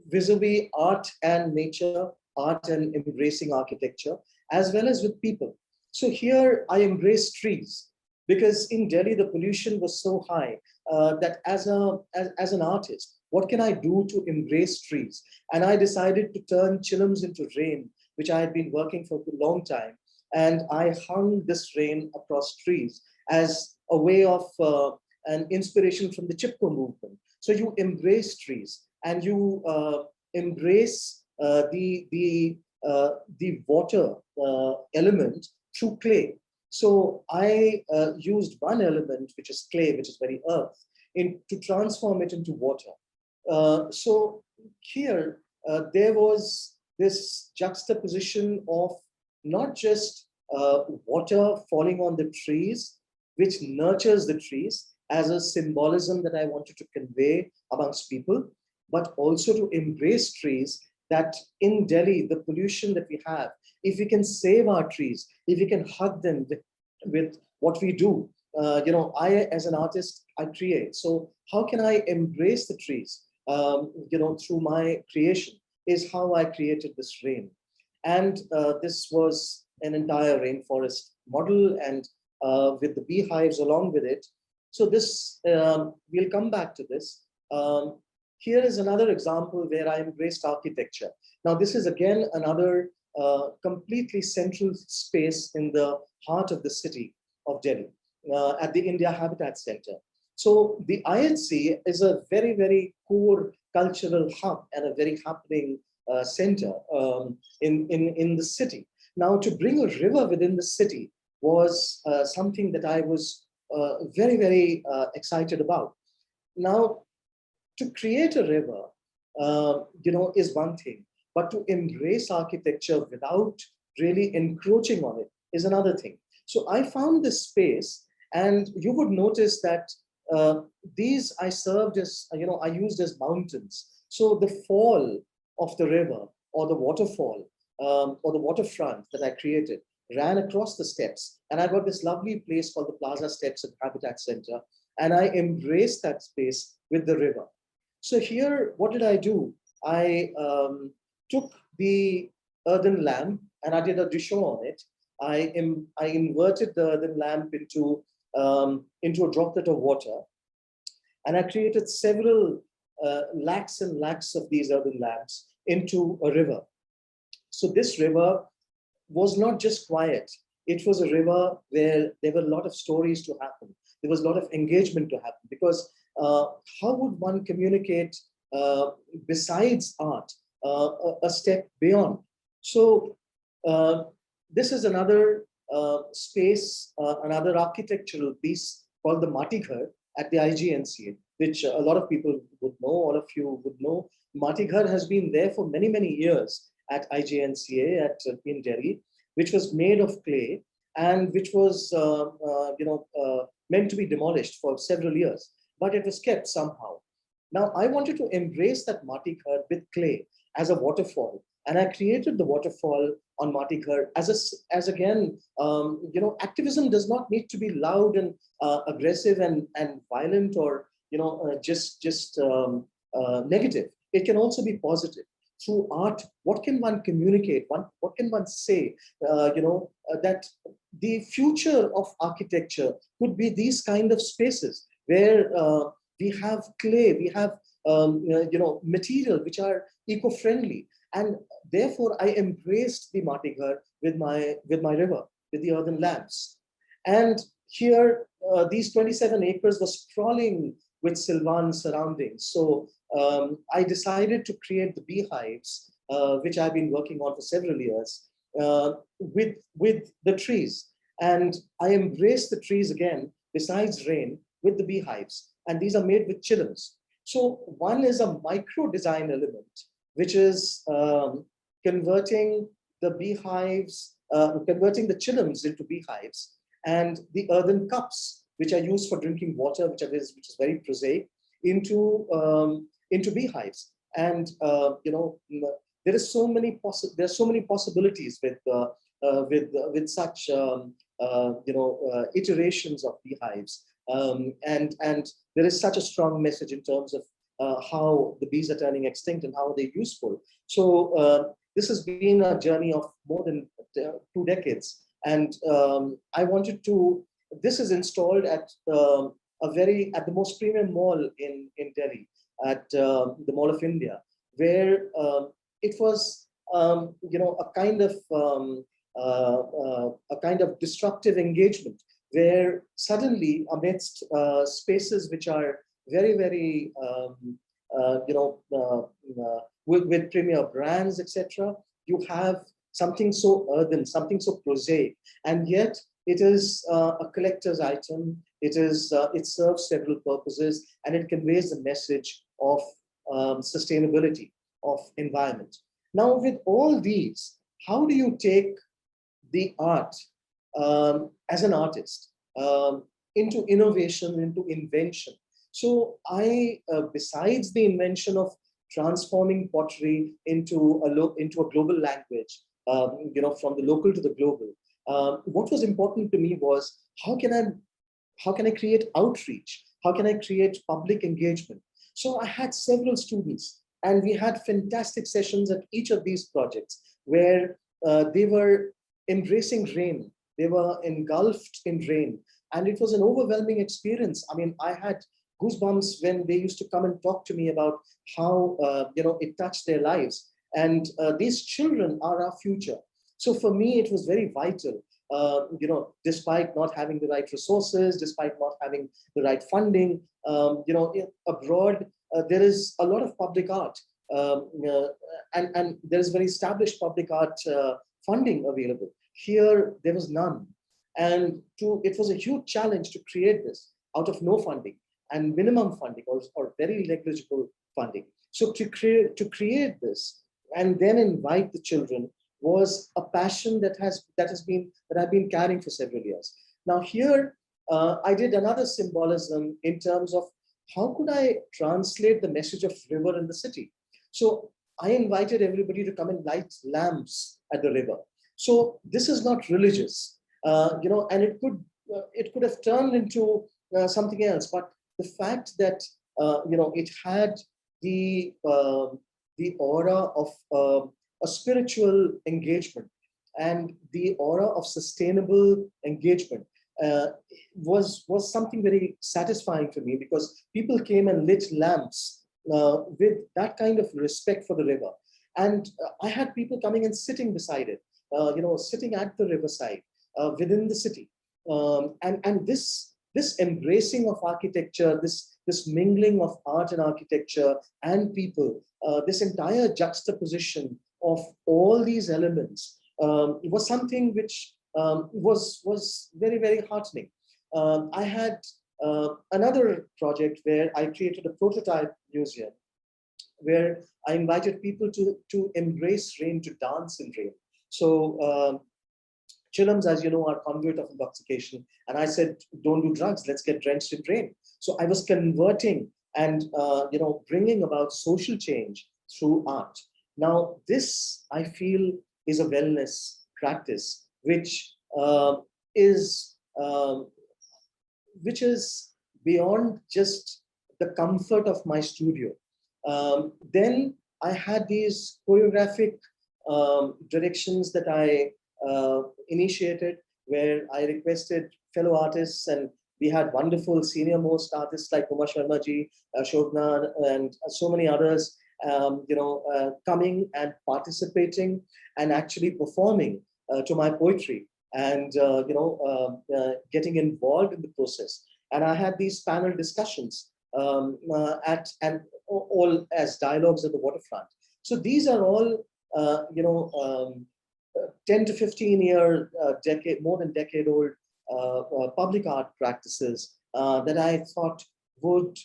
Speaker 7: vis-a-vis art and nature, art and embracing architecture, as well as with people. So here I embrace trees, because in Delhi, the pollution was so high that as an artist, what can I do to embrace trees? And I decided to turn chillums into rain, which I had been working for a long time. And I hung this rain across trees as a way of an inspiration from the Chipko movement. So you embrace trees and you embrace the water element through clay. So I used one element, which is clay, which is very earth, to transform it into water. So here, there was this juxtaposition of not just water falling on the trees, which nurtures the trees as a symbolism that I wanted to convey amongst people, but also to embrace trees, that in Delhi, the pollution that we have, if we can save our trees, if we can hug them with what we do, I, as an artist, I create. So how can I embrace the trees, through my creation, is how I created this rain. And this was an entire rainforest model, and with the beehives along with it. So this, we'll come back to this. Here is another example where I embraced architecture. Now, this is again another completely central space in the heart of the city of Delhi, at the India Habitat Center. So the IHC is a very, very core cultural hub and a very happening center in the city. Now, to bring a river within the city was something that I was very, very excited about. Now, to create a river, is one thing, but to embrace architecture without really encroaching on it is another thing. So I found this space, and you would notice that these I served as, I used as mountains. So the fall of the river, or the waterfall, or the waterfront that I created ran across the steps. And I got this lovely place called the Plaza Steps at Habitat Center. And I embraced that space with the river. So here, what did I do? I took the earthen lamp and I did a dishon on it. I inverted the earthen lamp into a droplet of water. And I created several lakhs and lakhs of these earthen lamps into a river. So this river was not just quiet. It was a river where there were a lot of stories to happen. There was a lot of engagement to happen, because how would one communicate besides art, a step beyond? So this is another space, another architectural piece called the Mati Ghar at the IGNCA, which a lot of people would know, all of you would know. Mati Ghar has been there for many, many years at IGNCA in Delhi, which was made of clay and which was meant to be demolished for several years, but it was kept somehow. Now, I wanted to embrace that Mati Ghar with clay as a waterfall, and I created the waterfall on Mati Ghar as again, activism does not need to be loud and aggressive and violent, or just negative. It can also be positive. Through art, what can one communicate? What can one say? That the future of architecture could be these kind of spaces where we have clay, we have material which are eco-friendly, and therefore I embraced the Mati Ghar with my river, with the earthen lamps. And here, these 27 acres was sprawling with Sylvan surroundings. So I decided to create the beehives, which I've been working on for several years, with the trees. And I embraced the trees again, besides rain, with the beehives. And these are made with chillums. So one is a micro design element, which is converting the beehives converting the chillums into beehives, and the earthen cups, which are used for drinking water, which is very prosaic, into beehives. And there are so many possibilities with such iterations of beehives, and there is such a strong message in terms of how the bees are turning extinct and how they're useful. So this has been a journey of more than 2 decades, and I wanted to. This is installed at the most premium mall in Delhi, at the Mall of India, where it was a kind of disruptive engagement, where suddenly amidst spaces which are very with premier brands, etc., you have something so earthen, something so prosaic, and yet it is a collector's item. It serves several purposes, and it conveys the message of sustainability, of environment. Now, with all these, how do you take the art as an artist into innovation, into invention? So I, besides the invention of transforming pottery into a global language, from the local to the global, what was important to me was how can I create outreach? How can I create public engagement? So I had several students, and we had fantastic sessions at each of these projects where they were embracing rain. They were engulfed in rain, and it was an overwhelming experience. I mean, I had goosebumps when they used to come and talk to me about how it touched their lives. And these children are our future. So for me, it was very vital. Despite not having the right resources, despite not having the right funding, abroad there is a lot of public art, and there is very established public art funding available. Here, there was none, and it was a huge challenge to create this out of no funding and minimum funding, or very negligible funding. So to create this and then invite the children was a passion that I've been carrying for several years. Now here, I did another symbolism in terms of how could I translate the message of river in the city. So I invited everybody to come and light lamps at the river. So this is not religious, and it could have turned into something else. But the fact that it had the aura of a spiritual engagement and the aura of sustainable engagement was something very satisfying for me, because people came and lit lamps with that kind of respect for the river. And I had people coming and sitting beside it, sitting at the riverside within the city. And this embracing of architecture, this mingling of art and architecture and people, this entire juxtaposition of all these elements was something which was very, very heartening. I had another project where I created a prototype museum where I invited people to embrace rain, to dance in rain. So chillums, as you know, are conduit of intoxication. And I said, don't do drugs, let's get drenched in rain. So I was converting and bringing about social change through art. Now, this, I feel, is a wellness practice, which is beyond just the comfort of my studio. Then I had these choreographic directions that I initiated, where I requested fellow artists, and we had wonderful senior most artists like Uma Sharma ji, Shobna, and so many others, coming and participating and actually performing to my poetry, and getting involved in the process. And I had these panel discussions all as dialogues at the waterfront. So these are all 10 to 15 year more than decade old public art practices that I thought would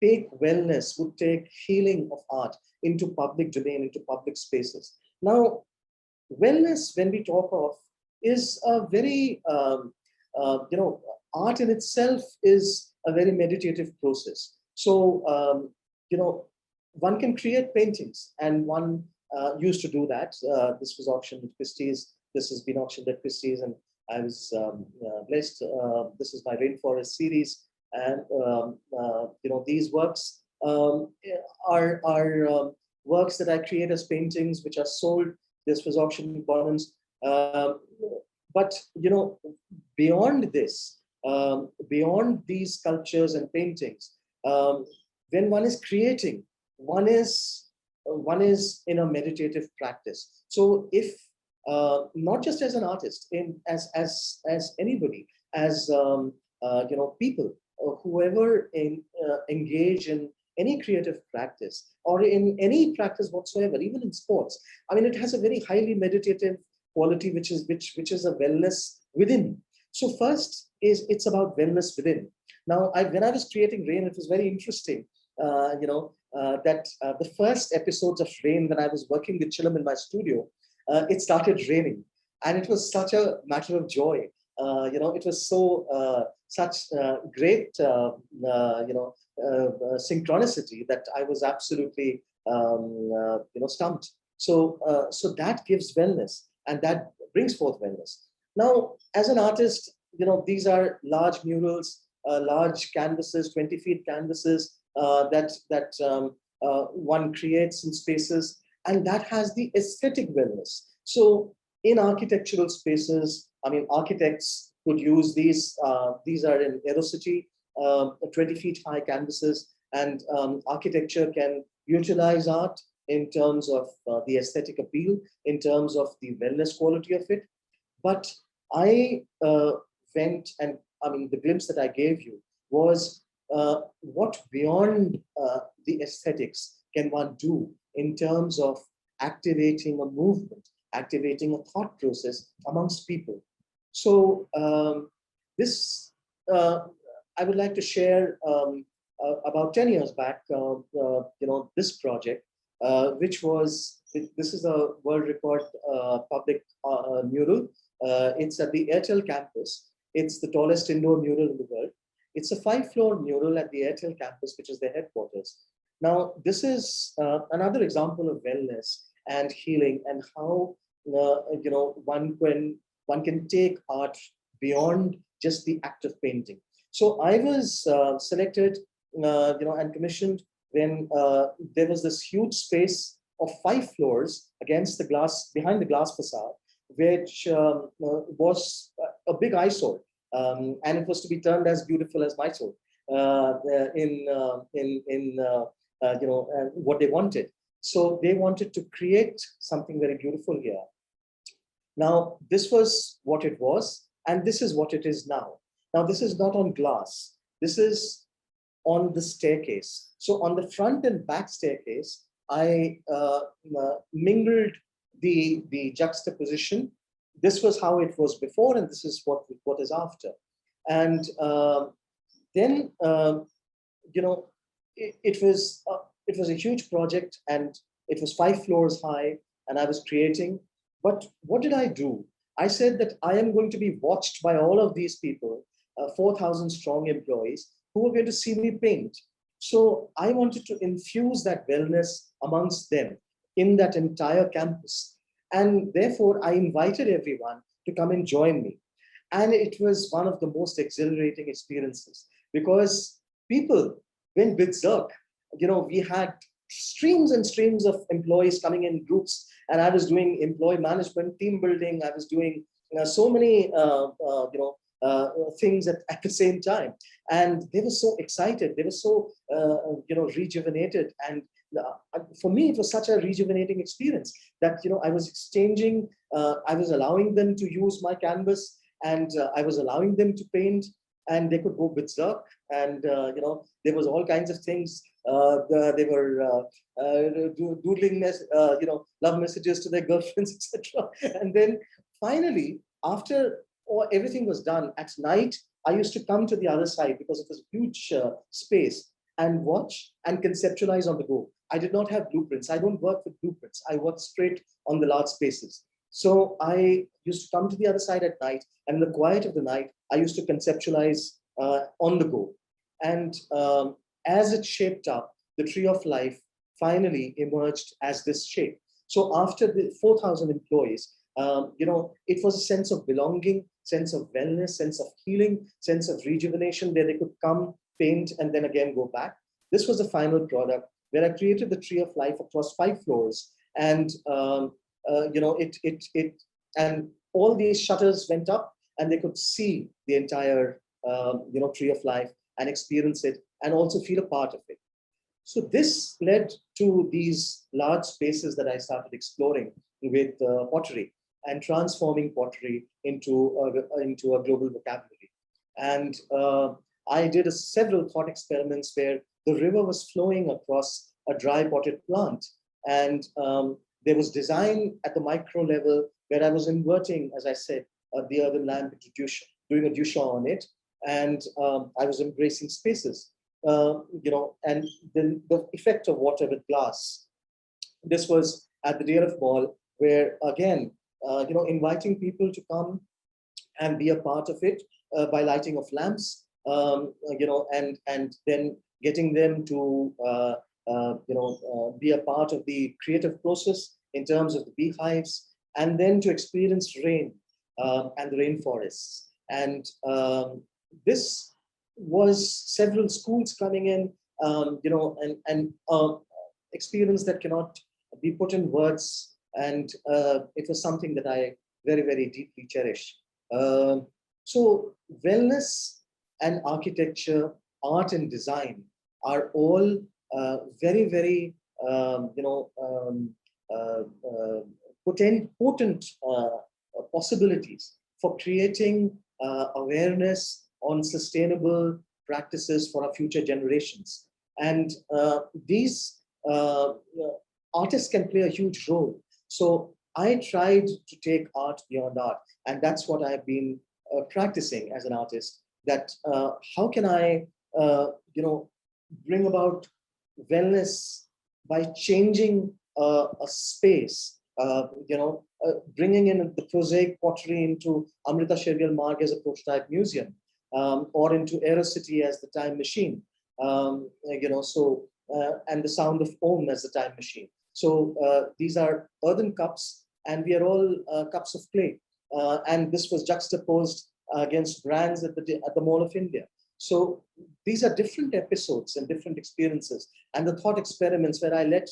Speaker 7: take wellness, would take healing of art into public domain, into public spaces. Now, wellness, when we talk of, is a very, art in itself is a very meditative process. So, one can create paintings, and one used to do that. This was auctioned at Christie's. This has been auctioned at Christie's, and I was blessed. This is my Rainforest series, and these works are works that I create as paintings, which are sold. This was auctioned in Ponderings. But beyond this, beyond these sculptures and paintings, when one is creating, one is in a meditative practice. So if not just as an artist, as anybody, as people, whoever engage in any creative practice or in any practice whatsoever, even in sports, I mean, it has a very highly meditative quality, which is a wellness within. So first is it's about wellness within. Now, when I was creating Rain, it was very interesting, that the first episodes of Rain, when I was working with Chilam in my studio, it started raining, and it was such a matter of joy. It was so such great synchronicity that I was absolutely stumped. So that gives wellness, and that brings forth wellness. Now, as an artist, these are large murals, large canvases, 20-feet canvases that one creates in spaces, and that has the aesthetic wellness. So in architectural spaces, I mean, architects could use these. These are in Aerocity, 20-feet high canvases, and architecture can utilize art in terms of the aesthetic appeal, in terms of the wellness quality of it. But I went, and I mean, the glimpse that I gave you was what beyond the aesthetics can one do in terms of activating a movement, activating a thought process amongst people. So this, I would like to share about 10 years back, this project, which was, this is a world record public mural. It's at the Airtel campus. It's the tallest indoor mural in the world. It's a 5-floor mural at the Airtel campus, which is their headquarters. Now, this is another example of wellness and healing, and how one can take art beyond just the act of painting. So I was selected, and commissioned when there was this huge space of 5 floors against the glass, behind the glass facade, which was a big eyesore, and it was to be turned as beautiful as Mysore in what they wanted. So they wanted to create something very beautiful here. Now, this was what it was, and this is what it is now. Now, this is not on glass. This is on the staircase. So on the front and back staircase, I mingled the juxtaposition. This was how it was before, and this is what is after. And then, it was a huge project, and it was 5 floors high, and I was creating. But what did I do? I said that I am going to be watched by all of these people, 4,000 strong employees, who are going to see me paint. So I wanted to infuse that wellness amongst them in that entire campus. And therefore, I invited everyone to come and join me. And it was one of the most exhilarating experiences, because people went berserk. We had streams and streams of employees coming in groups, and I was doing employee management, team building. I was doing so many things at the same time, and they were so excited. They were so rejuvenated, and for me, it was such a rejuvenating experience that I was exchanging. I was allowing them to use my canvas, and I was allowing them to paint, and they could go berserk. And there was all kinds of things. They were doodling, love messages to their girlfriends, etc. And then finally, after everything was done, at night, I used to come to the other side, because it was a huge space, and watch and conceptualize on the go. I did not have blueprints. I don't work with blueprints. I work straight on the large spaces. So I used to come to the other side at night, and in the quiet of the night, I used to conceptualize on the go. And as it shaped up, the tree of life finally emerged as this shape. So after the 4,000 employees, it was a sense of belonging, sense of wellness, sense of healing, sense of rejuvenation, where they could come, paint, and then again go back. This was the final product where I created the tree of life across 5 floors, and and all these shutters went up, and they could see the entire tree of life and experience it, and also feel a part of it. So this led to these large spaces that I started exploring with pottery and transforming pottery into a global vocabulary. And I did several thought experiments where the river was flowing across a dry potted plant. And there was design at the micro level where I was inverting, as I said, the earthen lamp into Duchamp, doing a Duchamp on it. And I was embracing spaces, and then the effect of water with glass. This was at the DLF Mall, where again, inviting people to come and be a part of it by lighting of lamps, and then getting them to, be a part of the creative process in terms of the beehives, and then to experience rain and the rainforests. And this was several schools coming in, and experience that cannot be put in words. And it was something that I very, very deeply cherish. So wellness and architecture, art and design are all very, very, potent possibilities for creating awareness on sustainable practices for our future generations. And these artists can play a huge role. So I tried to take art beyond art, and that's what I've been practicing as an artist, that how can I, bring about wellness by changing a space, bringing in the prosaic pottery into Amrita Shergill Marg as a prototype museum, or into Aerocity as the time machine, and the sound of Om as the time machine. So these are earthen cups, and we are all cups of clay. And this was juxtaposed against brands at the Mall of India. So these are different episodes and different experiences. And the thought experiments where I let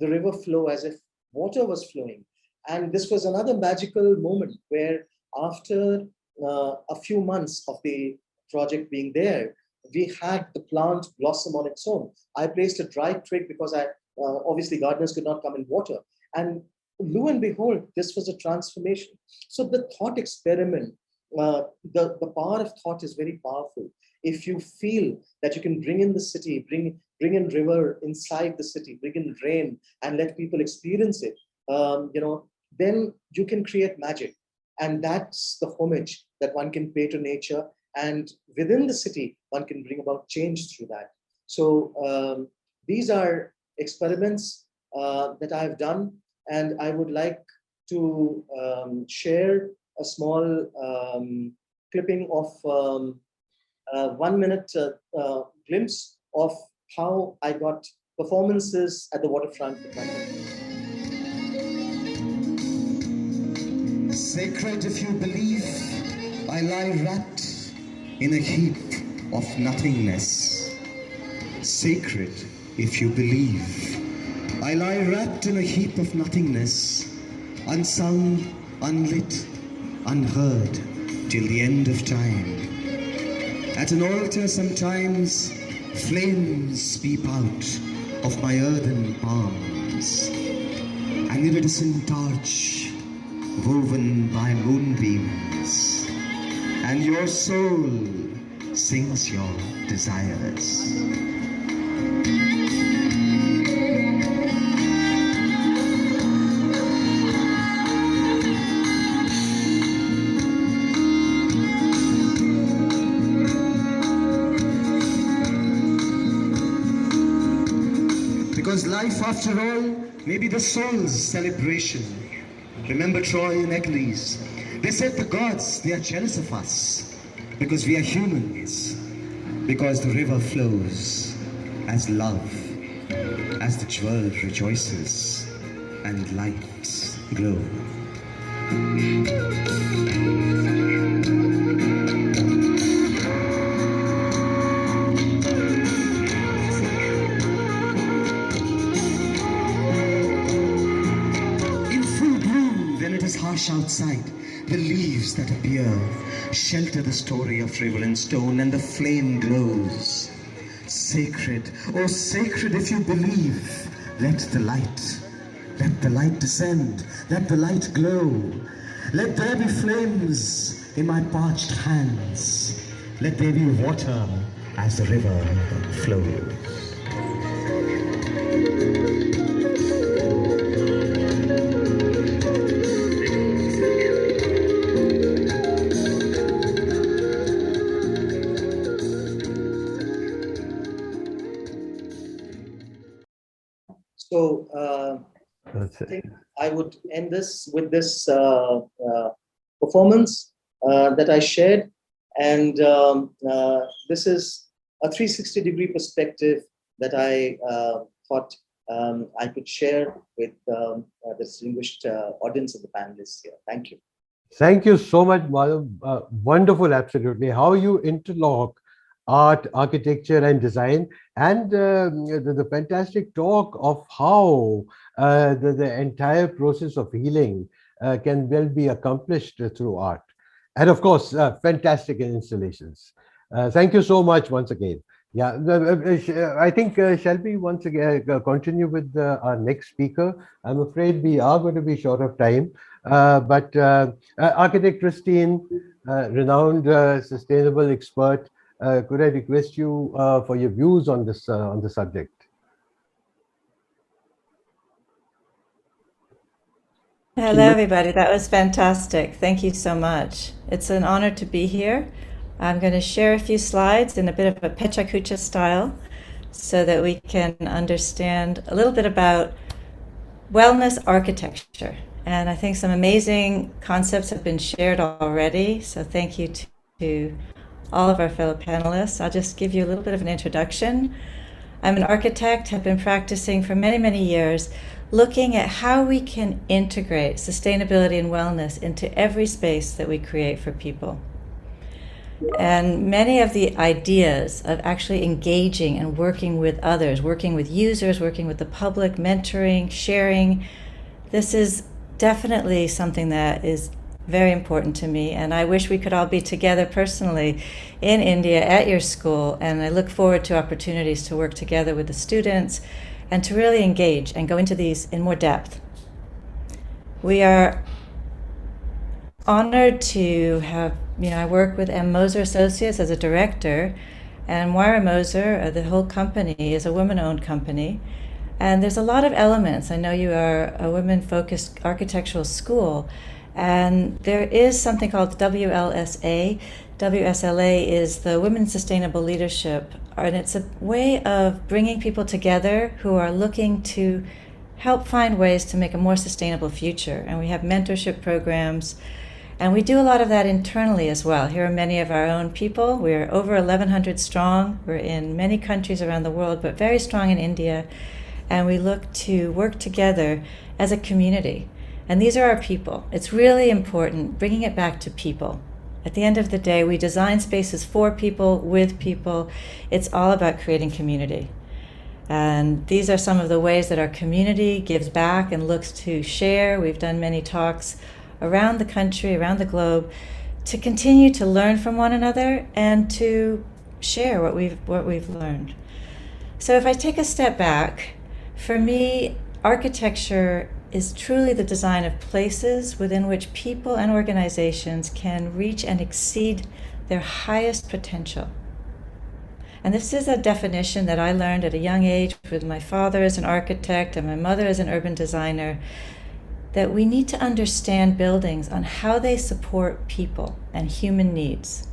Speaker 7: the river flow as if water was flowing. And this was another magical moment where after a few months of the project being there, we had the plant blossom on its own. I placed a dry twig because obviously gardeners could not come in water. And lo and behold, this was a transformation. So the thought experiment, the power of thought is very powerful. If you feel that you can bring in the city, bring in river inside the city, bring in rain and let people experience it, then you can create magic. And that's the homage that one can pay to nature. And within the city, one can bring about change through that. So these are experiments that I've done. And I would like to share a small clipping of 1 minute glimpse of how I got performances at the waterfront.
Speaker 8: Sacred if you believe, I lie wrapped in a heap of nothingness. Sacred if you believe, I lie wrapped in a heap of nothingness, unsung, unlit, unheard, till the end of time. At an altar sometimes, flames peep out of my earthen palms, an iridescent torch woven by moonbeams, and your soul sings your desires. Because life, after all, may be the soul's celebration, Remember Troy and Achilles. They said the gods, they are jealous of us because we are humans, because the river flows as love, as the world rejoices and lights glow. Harsh outside, the leaves that appear shelter the story of river and stone, and the flame glows. Sacred, oh sacred if you believe, let the light descend, let the light glow. Let there be flames in my parched hands, let there be water as the river flows.
Speaker 7: So I think I would end this with this performance that I shared. And this is a 360-degree perspective that I thought I could share with the distinguished audience of the panelists here. Thank you.
Speaker 4: Thank you so much, Madhav. Wonderful, absolutely. How you interlock art, architecture, and design, and the fantastic talk of how the entire process of healing can well be accomplished through art. And of course, fantastic installations. Thank you so much once again. Yeah, I think shall we once again continue with our next speaker? I'm afraid we are going to be short of time, but Architect Christine, renowned sustainable expert, could I request you for your views on this on the subject?
Speaker 9: Hello, everybody. That was fantastic. Thank you so much. It's an honor to be here. I'm going to share a few slides in a bit of a Pechakucha style so that we can understand a little bit about wellness architecture. And I think some amazing concepts have been shared already. So thank you to all of our fellow panelists. I'll just give you a little bit of an introduction. I'm an architect, have been practicing for many, many years, looking at how we can integrate sustainability and wellness into every space that we create for people. And many of the ideas of actually engaging and working with others, working with users, working with the public, mentoring, sharing, this is definitely something that is very important to me. And I wish we could all be together personally in India at your school. And I look forward to opportunities to work together with the students and to really engage and go into these in more depth. We are honored to have, I work with M. Moser Associates as a director, and Moira Moser, the whole company, is a woman-owned company. And there's a lot of elements. I know you are a women-focused architectural school, and there is something called WLSA. WSLA is the Women's Sustainable Leadership, and it's a way of bringing people together who are looking to help find ways to make a more sustainable future. And we have mentorship programs, and we do a lot of that internally as well. Here are many of our own people. We're over 1,100 strong. We're in many countries around the world, but very strong in India. And we look to work together as a community. And these are our people. It's really important, bringing it back to people. At the end of the day, we design spaces for people, with people. It's all about creating community. And these are some of the ways that our community gives back and looks to share. We've done many talks around the country, around the globe, to continue to learn from one another and to share what we've learned. So if I take a step back, for me, architecture is truly the design of places within which people and organizations can reach and exceed their highest potential. And this is a definition that I learned at a young age with my father as an architect and my mother as an urban designer, that we need to understand buildings on how they support people and human needs,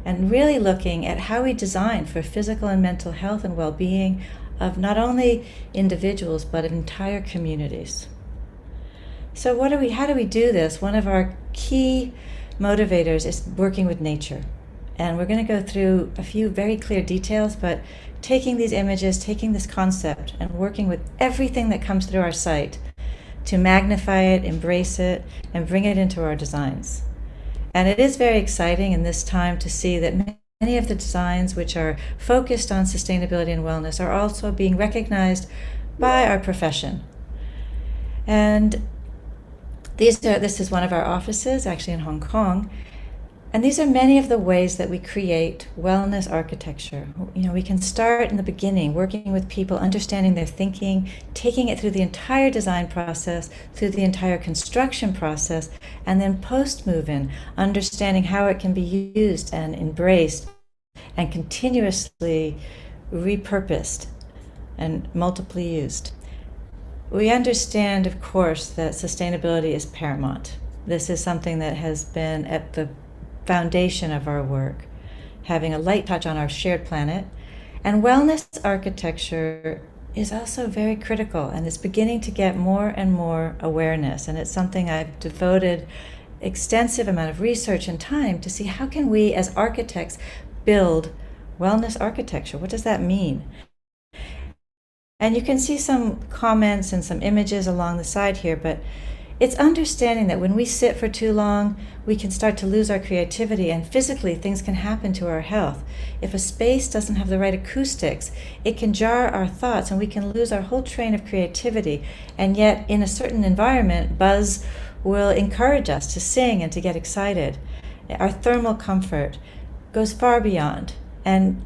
Speaker 9: and really looking at how we design for physical and mental health and well-being of not only individuals, but of entire communities. So how do we do this? One of our key motivators is working with nature. And we're going to go through a few very clear details, but taking these images, taking this concept, and working with everything that comes through our sight to magnify it, embrace it, and bring it into our designs. And it is very exciting in this time to see that many of the designs which are focused on sustainability and wellness are also being recognized by our profession. And this is one of our offices, actually in Hong Kong. And these are many of the ways that we create wellness architecture. We can start in the beginning, working with people, understanding their thinking, taking it through the entire design process, through the entire construction process, and then post-move-in, understanding how it can be used and embraced and continuously repurposed and multiply used. We understand, of course, that sustainability is paramount. This is something that has been at the foundation of our work, having a light touch on our shared planet. And wellness architecture is also very critical, and it's beginning to get more and more awareness. And it's something I've devoted extensive amount of research and time to see how can we as architects build wellness architecture. What does that mean? And you can see some comments and some images along the side here, but it's understanding that when we sit for too long, we can start to lose our creativity, and physically things can happen to our health. If a space doesn't have the right acoustics, it can jar our thoughts and we can lose our whole train of creativity. And yet in a certain environment, buzz will encourage us to sing and to get excited. Our thermal comfort goes far beyond. And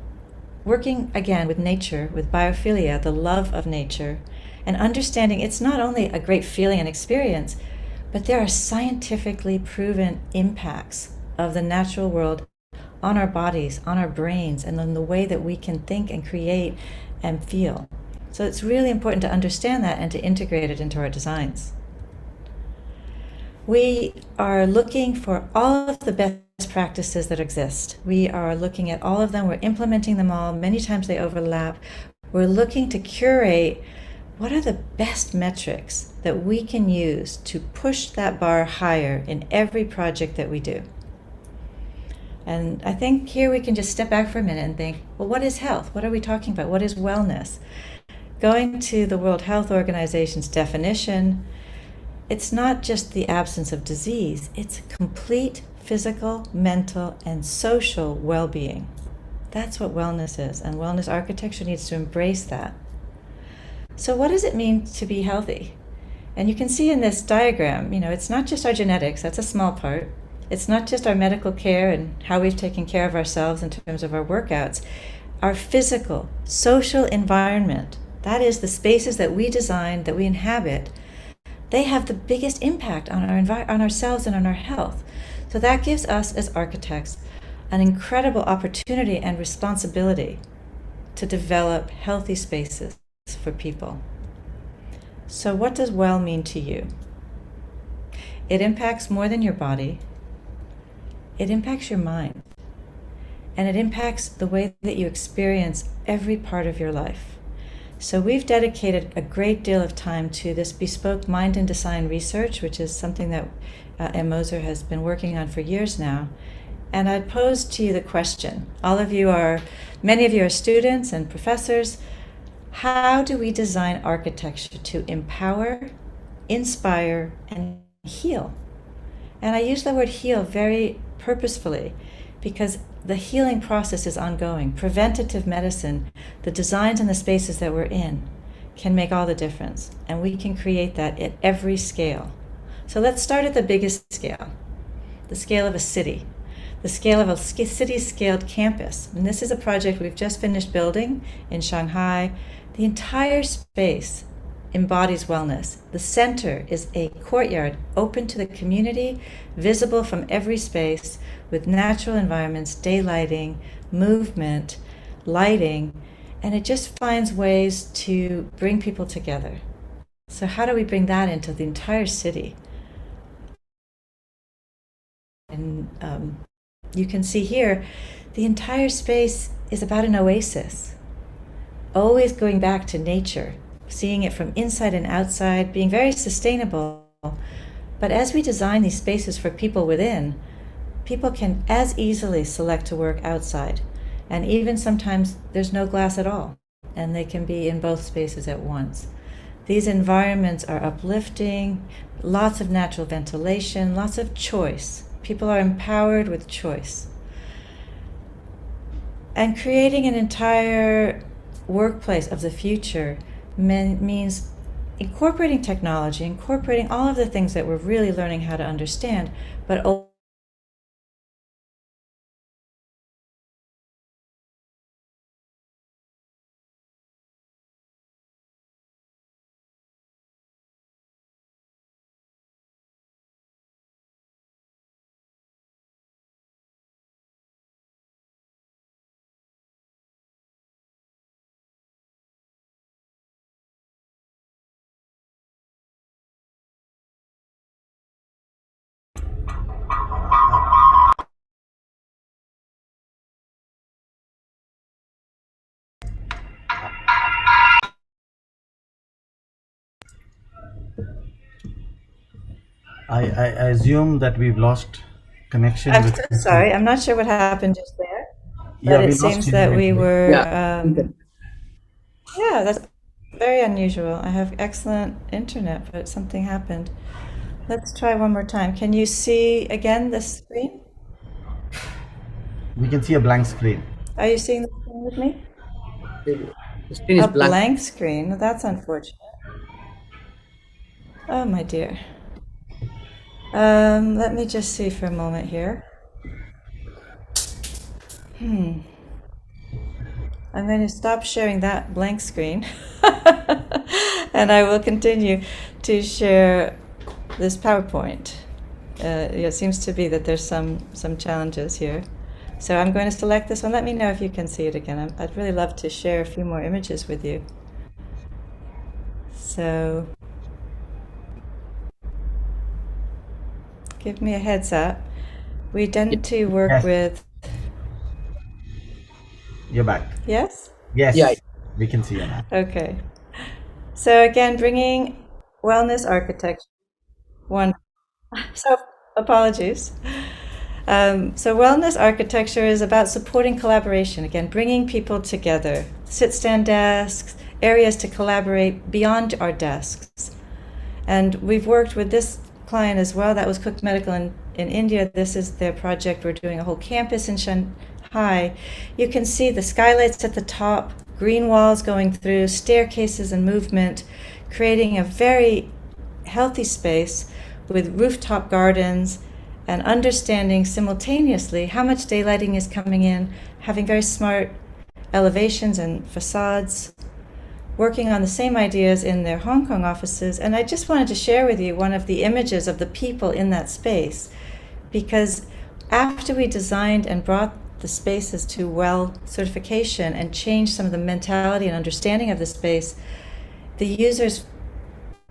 Speaker 9: working again with nature, with biophilia, the love of nature, and understanding it's not only a great feeling and experience, but there are scientifically proven impacts of the natural world on our bodies, on our brains, and on the way that we can think and create and feel. So it's really important to understand that and to integrate it into our designs. We are looking for all of the best practices that exist. We are looking at all of them. We're implementing them all. Many times they overlap. We're looking to curate what are the best metrics that we can use to push that bar higher in every project that we do. And I think here we can just step back for a minute and think, well, what is health? What are we talking about? What is wellness? Going to the World Health Organization's definition, it's not just the absence of disease, it's complete physical, mental, and social well-being. That's what wellness is, and wellness architecture needs to embrace that. So what does it mean to be healthy? And you can see in this diagram, it's not just our genetics, that's a small part. It's not just our medical care and how we've taken care of ourselves in terms of our workouts. Our physical, social environment, that is the spaces that we design, that we inhabit, they have the biggest impact on on ourselves and on our health. So that gives us as architects an incredible opportunity and responsibility to develop healthy spaces for people. So what does well mean to you? It impacts more than your body. It impacts your mind. And it impacts the way that you experience every part of your life. So we've dedicated a great deal of time to this bespoke mind and design research, which is something that M. Moser has been working on for years now. And I'd pose to you the question, many of you are students and professors, how do we design architecture to empower, inspire, and heal? And I use the word heal very purposefully because the healing process is ongoing. Preventative medicine, the designs and the spaces that we're in can make all the difference. And we can create that at every scale. So let's start at the biggest scale, the scale of a city, the scale of a city-scaled campus. And this is a project we've just finished building in Shanghai. The entire space embodies wellness. The center is a courtyard open to the community, visible from every space, with natural environments, daylighting, movement, lighting, and it just finds ways to bring people together. So how do we bring that into the entire city? And you can see here, the entire space is about an oasis, always going back to nature, seeing it from inside and outside, being very sustainable, But as we design these spaces for people within, people can as easily select to work outside. And even sometimes there's no glass at all, and they can be in both spaces at once. These environments are uplifting, lots of natural ventilation, lots of choice. People are empowered with choice. And creating an entire workplace of the future means incorporating technology, incorporating all of the things that we're really learning how to understand, but
Speaker 10: I assume that we've lost connection
Speaker 9: I'm
Speaker 10: with.
Speaker 9: so sorry. I'm not sure what happened just there,
Speaker 10: Yeah,
Speaker 9: but
Speaker 10: we
Speaker 9: it
Speaker 10: lost
Speaker 9: seems
Speaker 10: you
Speaker 9: that we
Speaker 10: briefly.
Speaker 9: were.
Speaker 1: Yeah.
Speaker 9: Yeah, that's very unusual. I have excellent internet, but something happened. Let's try one more time. Can you see again the screen?
Speaker 10: We can see a blank screen.
Speaker 9: Are you seeing the screen with me?
Speaker 1: The screen is
Speaker 9: A
Speaker 1: blank.
Speaker 9: blank screen? That's unfortunate. Oh, my dear. Let me just see for a moment here. I'm going to stop sharing that blank screen and I will continue to share this PowerPoint. It seems to be that there's some challenges here. So I'm going to select this one. Let me know if you can see it again. I'd really love to share a few more images with you. So give me a heads up. We tend to work
Speaker 10: Yes.
Speaker 9: with,
Speaker 10: You're back.
Speaker 9: yes?
Speaker 10: Yes.
Speaker 1: Yeah.
Speaker 10: We can see you now.
Speaker 9: Okay. So again, bringing wellness architecture. One. So apologies. So wellness architecture is about supporting collaboration. Again, bringing people together. Sit-stand desks, areas to collaborate beyond our desks. And we've worked with this client as well. That was Cook Medical in India. This is their project. We're doing a whole campus in Shanghai. You can see the skylights at the top, green walls going through, staircases and movement, creating a very healthy space with rooftop gardens and understanding simultaneously how much daylighting is coming in, having very smart elevations and facades, working on the same ideas in their Hong Kong offices. And I just wanted to share with you one of the images of the people in that space, because after we designed and brought the spaces to WELL certification and changed some of the mentality and understanding of the space, the users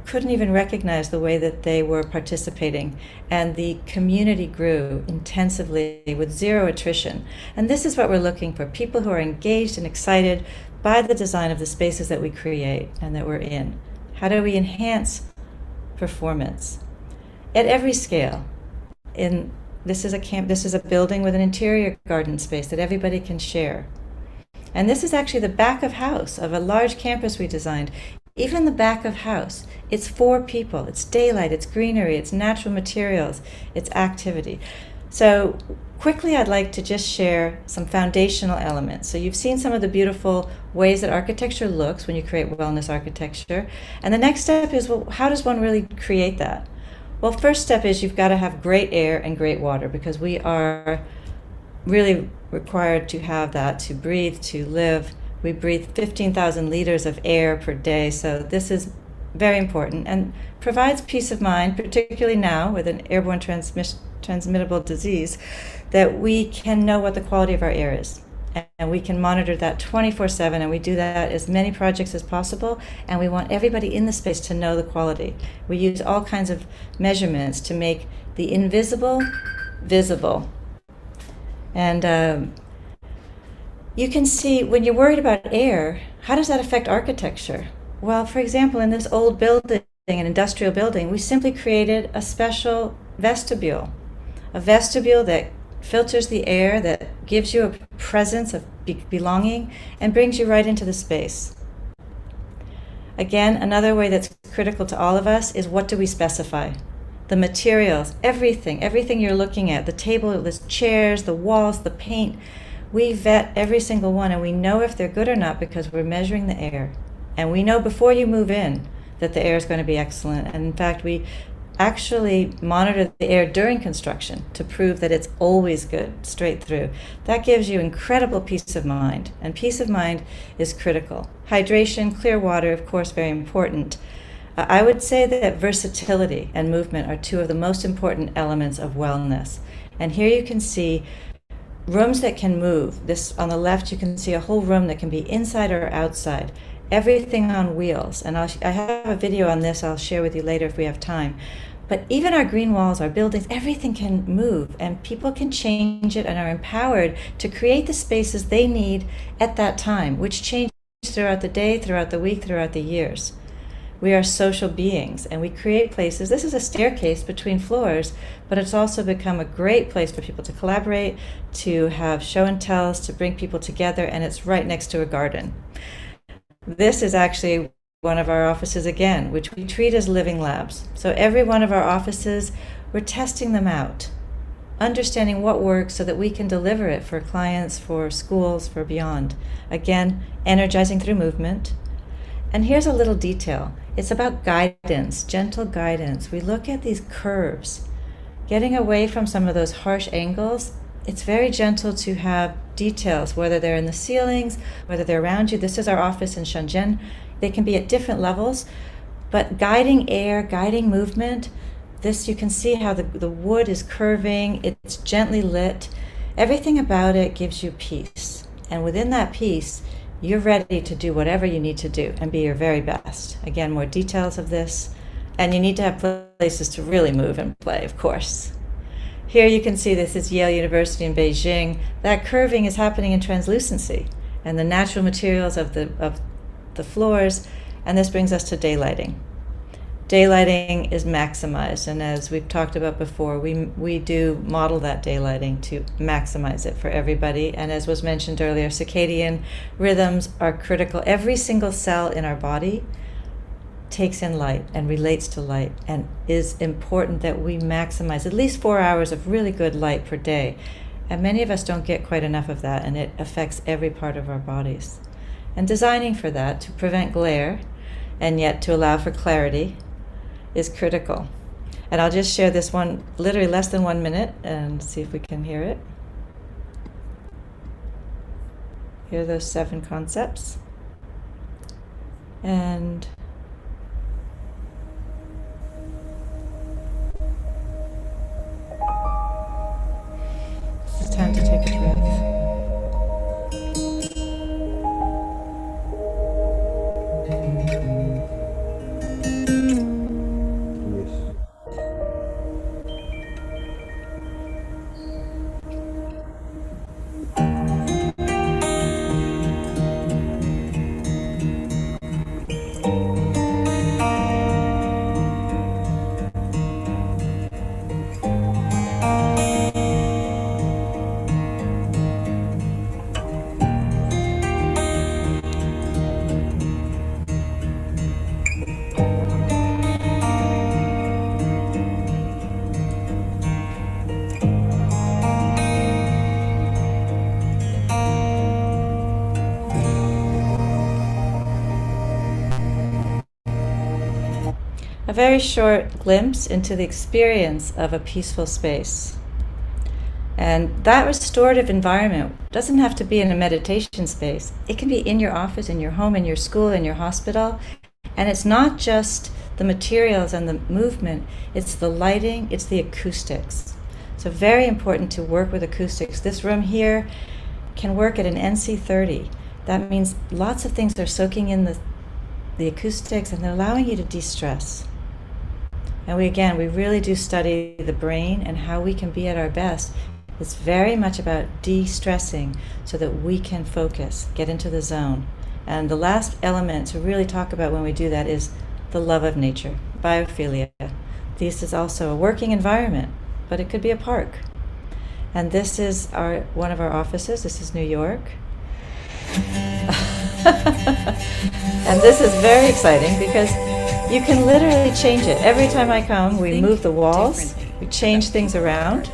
Speaker 9: couldn't even recognize the way that they were participating, and the community grew intensively with zero attrition. And this is what we're looking for, people who are engaged and excited by the design of the spaces that we create and that we're in. How do we enhance performance at every scale? This is a building with an interior garden space that everybody can share. And this is actually the back of house of a large campus we designed. Even the back of house, it's for people. It's daylight, it's greenery, it's natural materials, it's activity. So quickly, I'd like to just share some foundational elements. So you've seen some of the beautiful ways that architecture looks when you create wellness architecture. And the next step is, well, how does one really create that? Well, first step is you've got to have great air and great water, because we are really required to have that to breathe, to live. We breathe 15,000 liters of air per day, so this is very important and provides peace of mind, particularly now with an airborne transmittable disease, that we can know what the quality of our air is. And we can monitor that 24/7, and we do that as many projects as possible, and we want everybody in the space to know the quality. We use all kinds of measurements to make the invisible visible. And you can see, when you're worried about air, how does that affect architecture? Well, for example, in this old building, an industrial building, we simply created a special vestibule, a vestibule that filters the air, that gives you a presence of belonging and brings you right into the space. Again, another way that's critical to all of us is, what do we specify? The materials, everything you're looking at, the table, the chairs, the walls, the paint, we vet every single one, and we know if they're good or not because we're measuring the air. And we know before you move in that the air is going to be excellent. And in fact, we actually monitor the air during construction to prove that it's always good straight through. That gives you incredible peace of mind, and peace of mind is critical. Hydration, clear water, of course, very important. I would say that versatility and movement are two of the most important elements of wellness. And here you can see rooms that can move. This on the left, you can see a whole room that can be inside or outside. Everything on wheels. And I have a video on this I'll share with you later if we have time. But even our green walls, our buildings, everything can move, and people can change it and are empowered to create the spaces they need at that time, which change throughout the day, throughout the week, throughout the years. We are social beings, and we create places. This is a staircase between floors, but it's also become a great place for people to collaborate, to have show and tells, to bring people together, and it's right next to a garden. This is actually one of our offices again, which we treat as living labs. So every one of our offices, we're testing them out, understanding what works so that we can deliver it for clients, for schools, for beyond. Again, energizing through movement. And here's a little detail. It's about guidance, gentle guidance. We look at these curves, getting away from some of those harsh angles. It's very gentle to have details, whether they're in the ceilings, whether they're around you. This is our office in Shenzhen. They can be at different levels, but guiding air, guiding movement. This, you can see how the wood is curving, it's gently lit. Everything about it gives you peace. And within that peace, you're ready to do whatever you need to do and be your very best. Again, more details of this. And you need to have places to really move and play, of course. Here you can see this is Yale University in Beijing. That curving is happening in translucency and the natural materials of the floors. And this brings us to daylighting. Daylighting is maximized, and as we've talked about before, we do model that daylighting to maximize it for everybody. And as was mentioned earlier, circadian rhythms are critical. Every single cell in our body takes in light and relates to light, and is important that we maximize at least 4 hours of really good light per day. And many of us don't get quite enough of that, and it affects every part of our bodies. And designing for that to prevent glare and yet to allow for clarity is critical. And I'll just share this one, literally less than 1 minute, and see if we can hear it. Here are those 7 concepts. And it's time to take a breath. A very short glimpse into the experience of a peaceful space. And that restorative environment doesn't have to be in a meditation space. It can be in your office, in your home, in your school, in your hospital. And it's not just the materials and the movement, it's the lighting, it's the acoustics. So very important to work with acoustics. This room here can work at an NC30. That means lots of things are soaking in the acoustics, and they're allowing you to de-stress. And we really do study the brain and how we can be at our best. It's very much about de-stressing so that we can focus, get into the zone. And the last element to really talk about when we do that is the love of nature, biophilia. This is also a working environment, but it could be a park. And this is one of our offices. This is New York. And this is very exciting because you can literally change it. Every time I come, we move the walls, we change things around.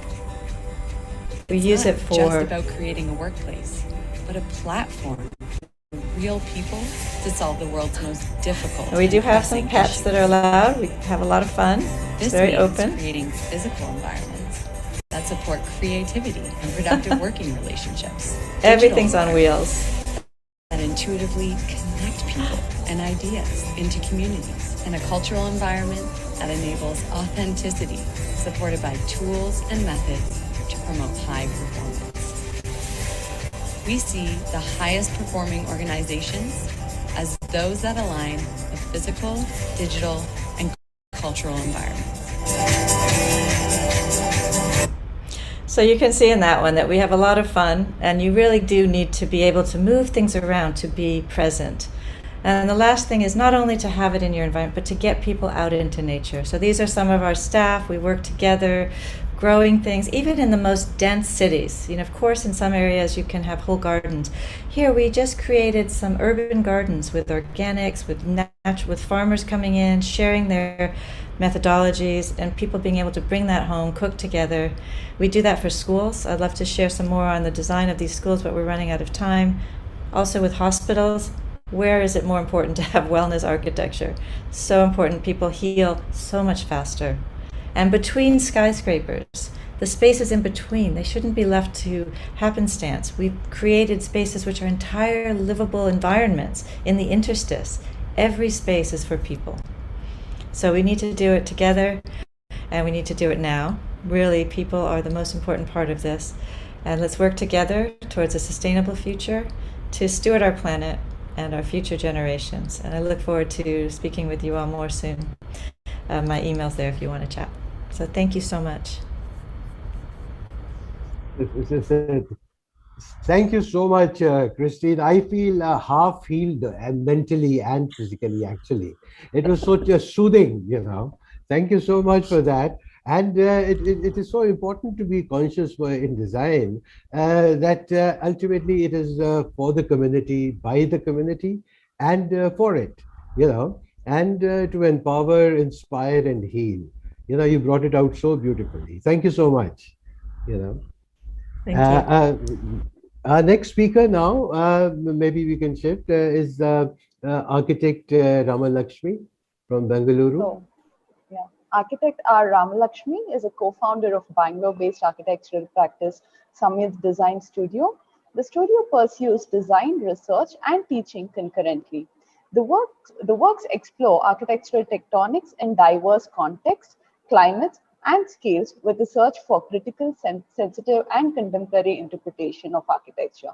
Speaker 9: We use it for...
Speaker 11: just about creating a workplace, but a platform for real people to solve the world's most difficult.
Speaker 9: We do have some pets that are allowed. We have a lot of fun. It's very open.
Speaker 11: Creating physical environments that support creativity and productive working relationships.
Speaker 9: Everything's on wheels.
Speaker 11: That intuitively connect people and ideas into communities, and a cultural environment that enables authenticity, supported by tools and methods to promote high performance. We see the highest performing organizations as those that align the physical, digital, and cultural environments.
Speaker 9: So you can see in that one that we have a lot of fun, and you really do need to be able to move things around to be present. And the last thing is not only to have it in your environment, but to get people out into nature. So these are some of our staff. We work together, growing things, even in the most dense cities. You know, of course, in some areas you can have whole gardens. Here we just created some urban gardens with organics, with farmers coming in, sharing their methodologies, and people being able to bring that home, cook together. We do that for schools. I'd love to share some more on the design of these schools, but we're running out of time. Also with hospitals, where is it more important to have wellness architecture? So important. People heal so much faster. And between skyscrapers, the spaces in between, they shouldn't be left to happenstance. We've created spaces which are entire livable environments in the interstice. Every space is for people. So we need to do it together, and we need to do it now. Really, people are the most important part of this. And let's work together towards a sustainable future to steward our planet and our future generations. And I look forward to speaking with you all more soon. My email's there if you want to chat. So thank you so much.
Speaker 4: Thank you so much, Christine. I feel half healed, and mentally and physically, actually. It was so soothing, you know. Thank you so much for that. And it is so important to be conscious in design that ultimately it is for the community, by the community, and for it, you know, and to empower, inspire, and heal. You know, you brought it out so beautifully. Thank you so much, you know.
Speaker 9: Thank you.
Speaker 4: Our next speaker now, maybe we can shift, is architect Ramalakshmi from Bengaluru.
Speaker 2: So, yeah, architect R. Ramalakshmi is a co-founder of Bangalore-based architectural practice Samyukt Design Studio. The studio pursues design, research, and teaching concurrently. The works explore architectural tectonics in diverse contexts, climates, and scales with the search for critical, sensitive, and contemporary interpretation of architecture.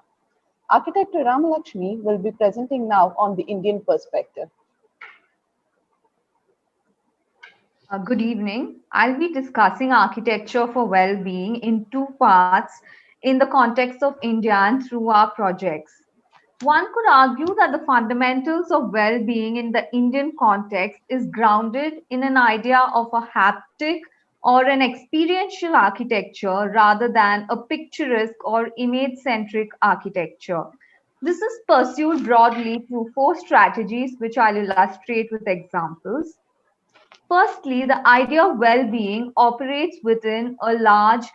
Speaker 2: Architect Ramalakshmi will be presenting now on the Indian perspective.
Speaker 12: Good evening. I'll be discussing architecture for well-being in two parts in the context of India and through our projects. One could argue that the fundamentals of well-being in the Indian context is grounded in an idea of a haptic or an experiential architecture rather than a picturesque or image-centric architecture. This is pursued broadly through 4 strategies, which I'll illustrate with examples. Firstly, the idea of well-being operates within a large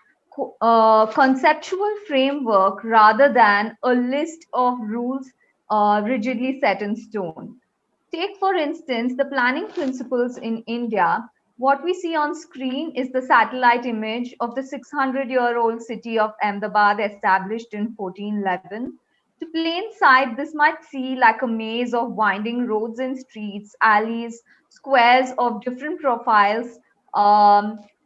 Speaker 12: conceptual framework rather than a list of rules rigidly set in stone. Take, for instance, the planning principles in India. What we see on screen is the satellite image of the 600-year-old city of Ahmedabad, established in 1411. To plain sight, this might seem like a maze of winding roads and streets, alleys, squares of different profiles,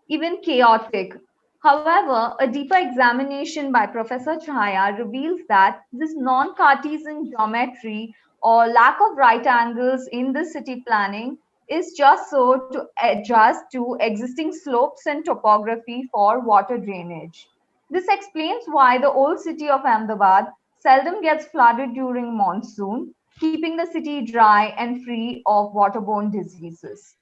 Speaker 12: even chaotic. However, a deeper examination by Professor Chhaya reveals that this non-Cartesian geometry or lack of right angles in the city planning is just so to adjust to existing slopes and topography for water drainage. This explains why the old city of Ahmedabad seldom gets flooded during monsoon. keeping the city dry and free of waterborne diseases.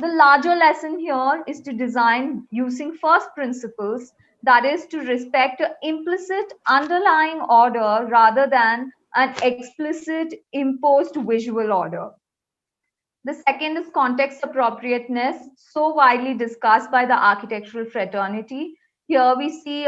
Speaker 12: The larger lesson here is to design using first principles, that is, to respect an implicit underlying order rather than an explicit imposed visual order. The second is context appropriateness, so widely discussed by the architectural fraternity. Here we see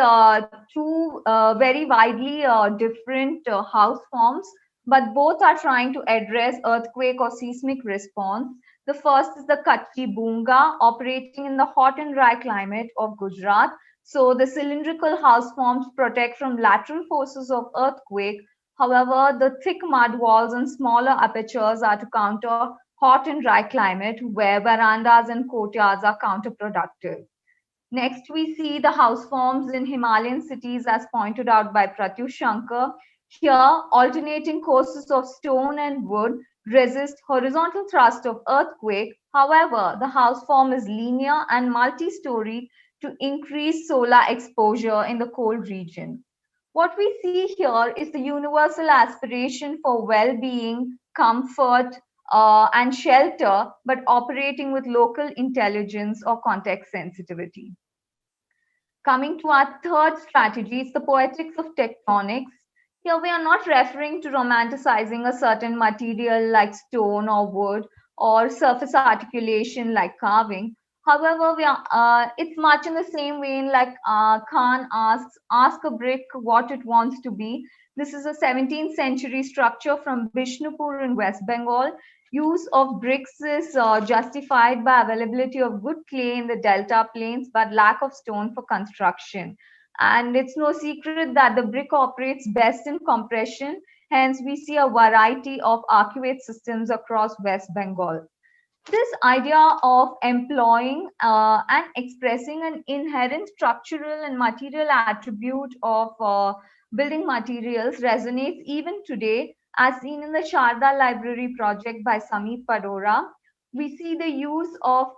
Speaker 12: two very widely different house forms, but both are trying to address earthquake or seismic response. The first is the Kachchi Bunga, operating in the hot and dry climate of Gujarat. So the cylindrical house forms protect from lateral forces of earthquake. However, the thick mud walls and smaller apertures are to counter hot and dry climate where verandas and courtyards are counterproductive. Next, we see the house forms in Himalayan cities as pointed out by Pratyush Shankar. Here, alternating courses of stone and wood resist horizontal thrust of earthquake. However, the house form is linear and multi-story to increase solar exposure in the cold region. What we see here is the universal aspiration for well-being, comfort, and shelter, but operating with local intelligence or context sensitivity. Coming to our third strategy, it's the poetics of tectonics. Here we are not referring to romanticizing a certain material like stone or wood or surface articulation like carving. However, it's much in the same vein like Khan asks, ask a brick what it wants to be. This is a 17th century structure from Bishnupur in West Bengal. Use of bricks is justified by availability of good clay in the delta plains, but lack of stone for construction. And it's no secret that the brick operates best in compression. Hence, we see a variety of arcuate systems across West Bengal. This idea of employing and expressing an inherent structural and material attribute of building materials resonates even today, as seen in the Sharda Library project by Samit Padora. We see the use of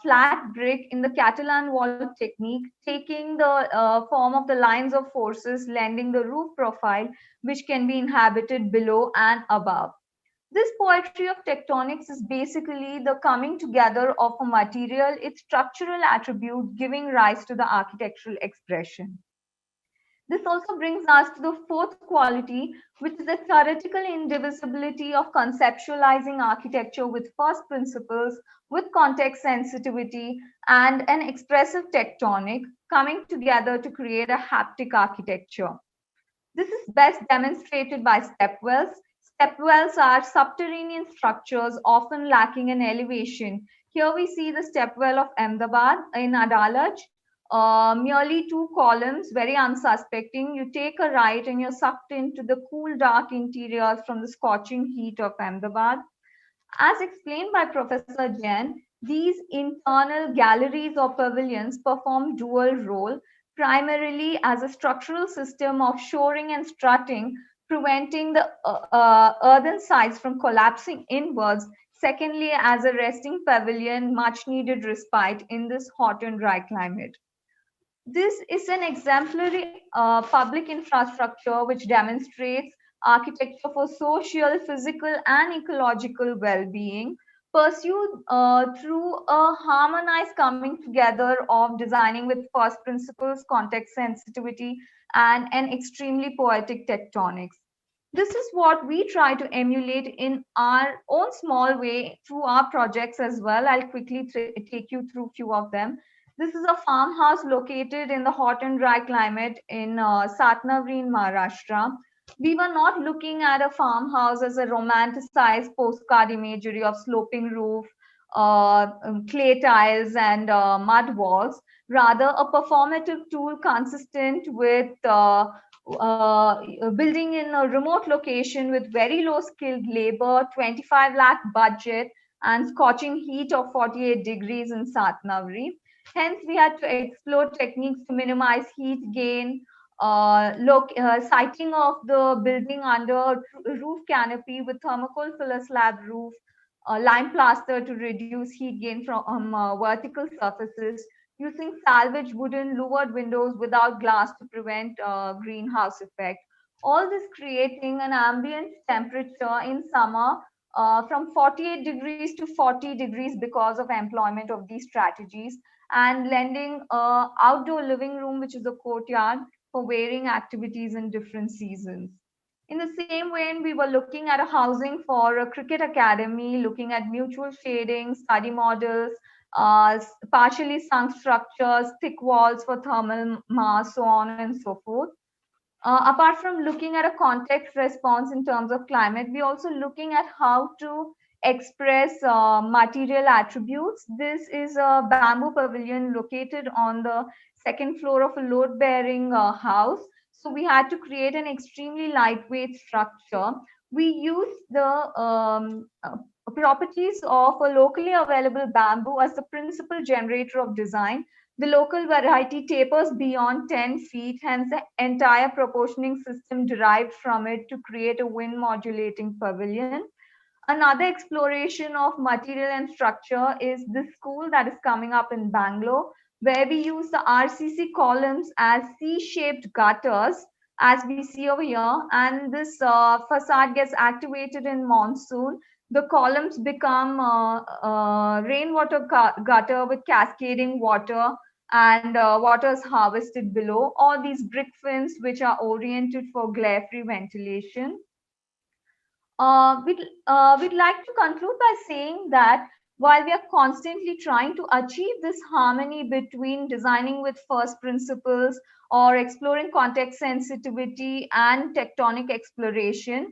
Speaker 12: flat brick in the Catalan wall technique, taking the form of the lines of forces, lending the roof profile, which can be inhabited below and above. This poetry of tectonics is basically the coming together of a material, its structural attribute, giving rise to the architectural expression. This also brings us to the fourth quality, which is the theoretical indivisibility of conceptualizing architecture with first principles, with context sensitivity, and an expressive tectonic coming together to create a haptic architecture. This is best demonstrated by stepwells. Stepwells are subterranean structures often lacking in elevation. Here we see the stepwell of Ahmedabad in Adalaj. Merely two columns, very unsuspecting. You take a right and you're sucked into the cool, dark interiors from the scorching heat of Ahmedabad. As explained by Professor Jain, these internal galleries or pavilions perform dual role, primarily as a structural system of shoring and strutting, preventing the earthen sides from collapsing inwards. Secondly, as a resting pavilion, much needed respite in this hot and dry climate. This is an exemplary public infrastructure which demonstrates architecture for social, physical, and ecological well-being, pursued through a harmonized coming together of designing with first principles, context sensitivity, and an extremely poetic tectonics. This is what we try to emulate in our own small way through our projects as well. I'll quickly take you through a few of them. This is a farmhouse located in the hot and dry climate in Satnavri in Maharashtra. We were not looking at a farmhouse as a romanticized postcard imagery of sloping roof, clay tiles, and mud walls. Rather, a performative tool consistent with building in a remote location with very low skilled labor, 25 lakh budget, and scorching heat of 48 degrees in Satnavri. Hence, we had to explore techniques to minimize heat gain, siting of the building under roof canopy with thermocol filler slab roof, lime plaster to reduce heat gain from vertical surfaces, using salvage wooden louvered windows without glass to prevent greenhouse effect. all this creating an ambient temperature in summer from 48 degrees to 40 degrees because of employment of these strategies, and lending outdoor living room, which is a courtyard, for varying activities in different seasons. In the same vein, we were looking at a housing for a cricket academy, looking at mutual shading, study models, partially sunk structures, thick walls for thermal mass, so on and so forth. Apart from looking at a context response in terms of climate, we're also looking at how to express material attributes. This is a bamboo pavilion located on the second floor of a load-bearing house. So we had to create an extremely lightweight structure. We used the properties of a locally available bamboo as the principal generator of design. The local variety tapers beyond 10 feet, hence the entire proportioning system derived from it to create a wind modulating pavilion. Another exploration of material and structure is this school that is coming up in Bangalore, where we use the RCC columns as C-shaped gutters, as we see over here, and this facade gets activated in monsoon. The columns become rainwater gutter with cascading water, and water is harvested below, or these brick fins which are oriented for glare-free ventilation. We'd like to conclude by saying that while we are constantly trying to achieve this harmony between designing with first principles or exploring context sensitivity and tectonic exploration,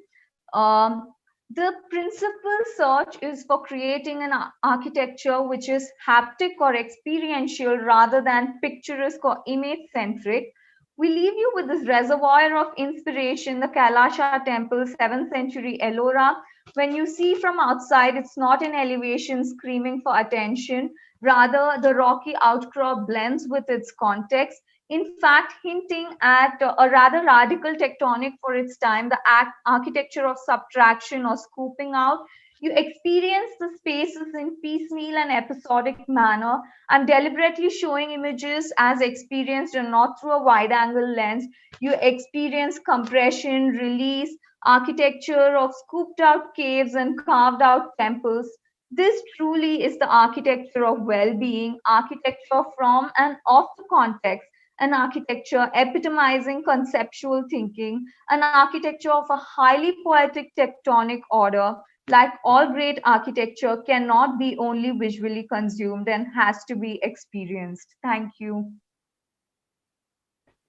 Speaker 12: the principal search is for creating an architecture which is haptic or experiential rather than picturesque or image-centric. We leave you with this reservoir of inspiration, the Kailasha temple, 7th century Ellora. When you see from outside, it's not an elevation screaming for attention. Rather, the rocky outcrop blends with its context, in fact, hinting at a rather radical tectonic for its time, the architecture of subtraction or scooping out. You experience the spaces in piecemeal and episodic manner. I'm deliberately showing images as experienced and not through a wide angle lens. You experience compression, release, architecture of scooped out caves and carved out temples. This truly is the architecture of well-being, architecture from and of the context, an architecture epitomizing conceptual thinking, an architecture of a highly poetic tectonic order. Like all great architecture, cannot be only visually consumed and has to be experienced. Thank you.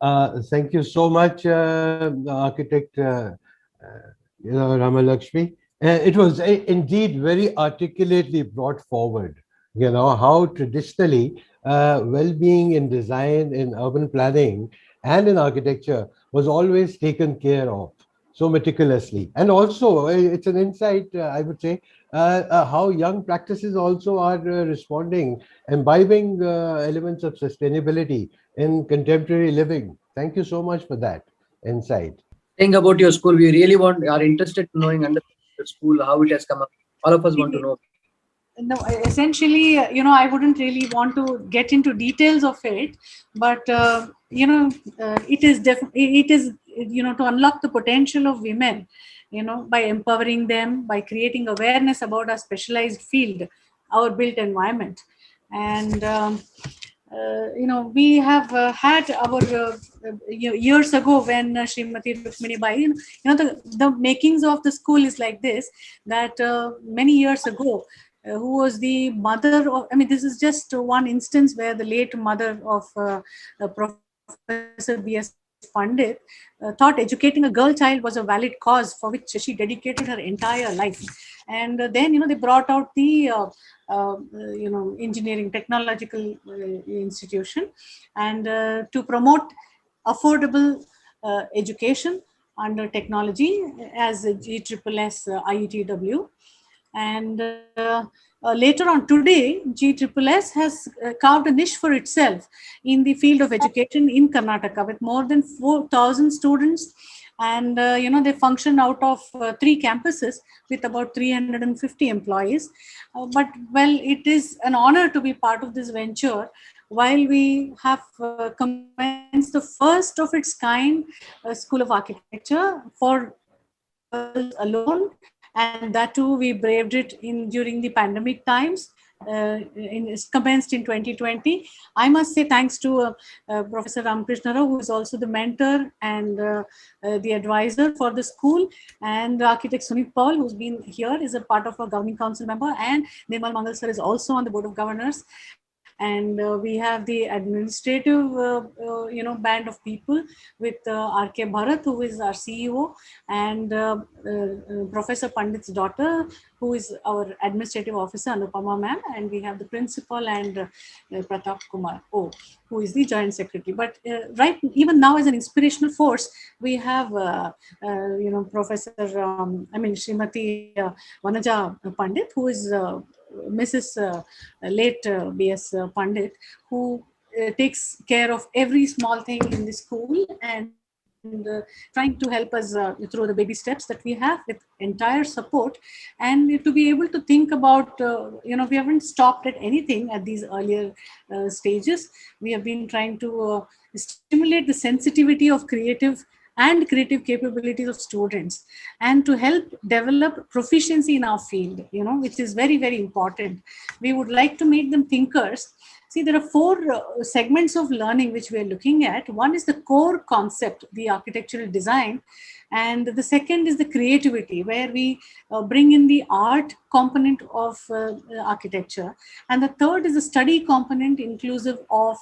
Speaker 4: Thank you so much, architect Ramalakshmi. It was indeed very articulately brought forward, how traditionally well-being in design, in urban planning, and in architecture was always taken care of so meticulously. And also, it's an insight, I would say, how young practices also are responding, imbibing elements of sustainability in contemporary living. Thank you so much for that insight.
Speaker 1: Saying about your school, we really are interested in knowing under the school, how it has come up. All of us want to know.
Speaker 3: No, essentially, I wouldn't really want to get into details of it, but it is to unlock the potential of women, by empowering them, by creating awareness about our specialized field, our built environment. And we have had our years ago when Srimati Rukmini Bai, the makings of the school is like this, that many years ago, who was the mother of, this is just one instance where the late mother of Professor B.S. Pandit thought educating a girl child was a valid cause for which she dedicated her entire life. And then, they brought out the, engineering technological institution, and to promote affordable education under technology as GSSS IETW. And later on today, GSSS has carved a niche for itself in the field of education in Karnataka with more than 4,000 students and they function out of 3 campuses with about 350 employees. But well, it is an honor to be part of this venture, while we have commenced the first of its kind School of Architecture for girls alone, and that too we braved it during the pandemic times. It's commenced in 2020. I must say thanks to Professor Ramakrishna Rao, who is also the mentor and the advisor for the school, and architect Sunit Paul, who's been here, is a part of our governing council member, and Nirmal Mangal sir is also on the board of governors. And we have the administrative band of people with R.K. Bharat, who is our CEO, and Professor Pandit's daughter, who is our administrative officer, Anupama ma'am, and we have the principal and Pratap Kumar who is the joint secretary. But right, even now as an inspirational force, we have Professor Srimati Vanaja Pandit, who is Mrs. Late B.S. Pandit, who takes care of every small thing in the school and trying to help us through the baby steps that we have with entire support. And to be able to think about, we haven't stopped at anything at these earlier stages. We have been trying to stimulate the sensitivity of creative capabilities of students, and to help develop proficiency in our field, which is very, very important. We would like to make them thinkers. See, there are 4 segments of learning which we are looking at. One is the core concept, the architectural design. And the second is the creativity, where we bring in the art component of architecture. And the third is the study component, inclusive of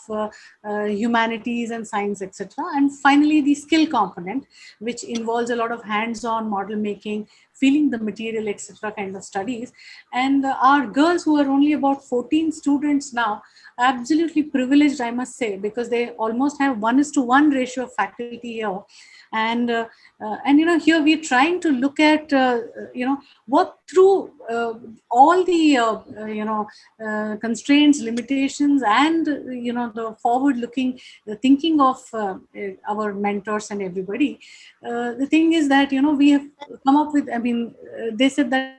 Speaker 3: humanities and science, etc. And finally, the skill component, which involves a lot of hands-on model making, feeling the material, etc. kind of studies. And our girls, who are only about 14 students now, are absolutely privileged, I must say, because they almost have 1:1 ratio of faculty here. And here we're trying to look at work through all the constraints, limitations, and the forward-looking thinking of our mentors and everybody. The thing is that we have come up with. They said that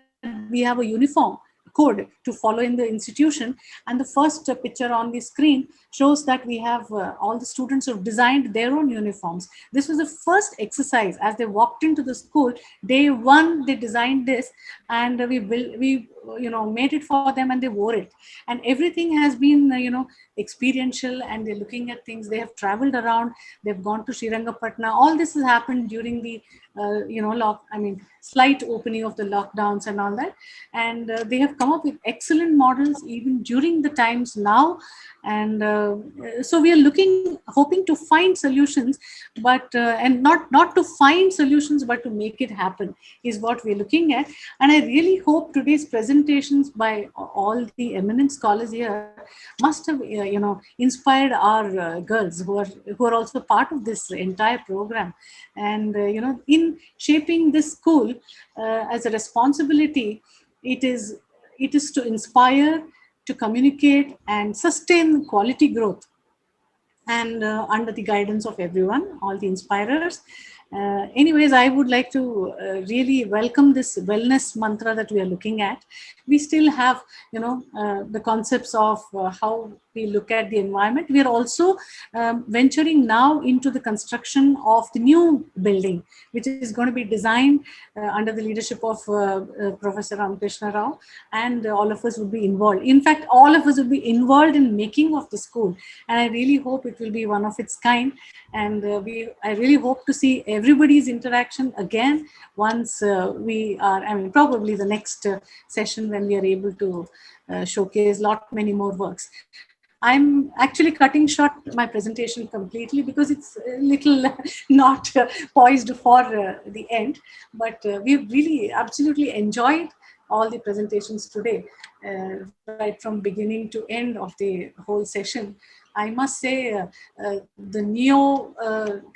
Speaker 3: we have a uniform code to follow in the institution, and the first picture on the screen shows that we have all the students who have designed their own uniforms. This was the first exercise as they walked into the school. Day 1 they designed this, and we made it for them, and they wore it, and everything has been experiential, and they're looking at things. They have traveled around, they've gone to Srirangapatna. All this has happened during the slight opening of the lockdowns and all that, and they have come up with excellent models even during the times now. And so we are hoping to find solutions, but and not to find solutions, but to make it happen is what we're looking at. And I really hope today's presentations by all the eminent scholars here must have inspired our girls who are also part of this entire program. And in shaping this school as a responsibility, it is to inspire, to communicate, and sustain quality growth, and under the guidance of everyone, all the inspirers. Anyways, I would like to really welcome this wellness mantra that we are looking at. We still have, the concepts of how we look at the environment. We are also venturing now into the construction of the new building, which is going to be designed under the leadership of Professor Ramakrishna Rao, and all of us will be involved. In fact, all of us will be involved in making of the school, and I really hope it will be one of its kind. And I really hope to see everybody's interaction again once we are, probably the next session, when we are able to showcase many more works. I'm actually cutting short my presentation completely because it's a little not poised for the end, but we've really absolutely enjoyed all the presentations today, right from beginning to end of the whole session. I must say the neo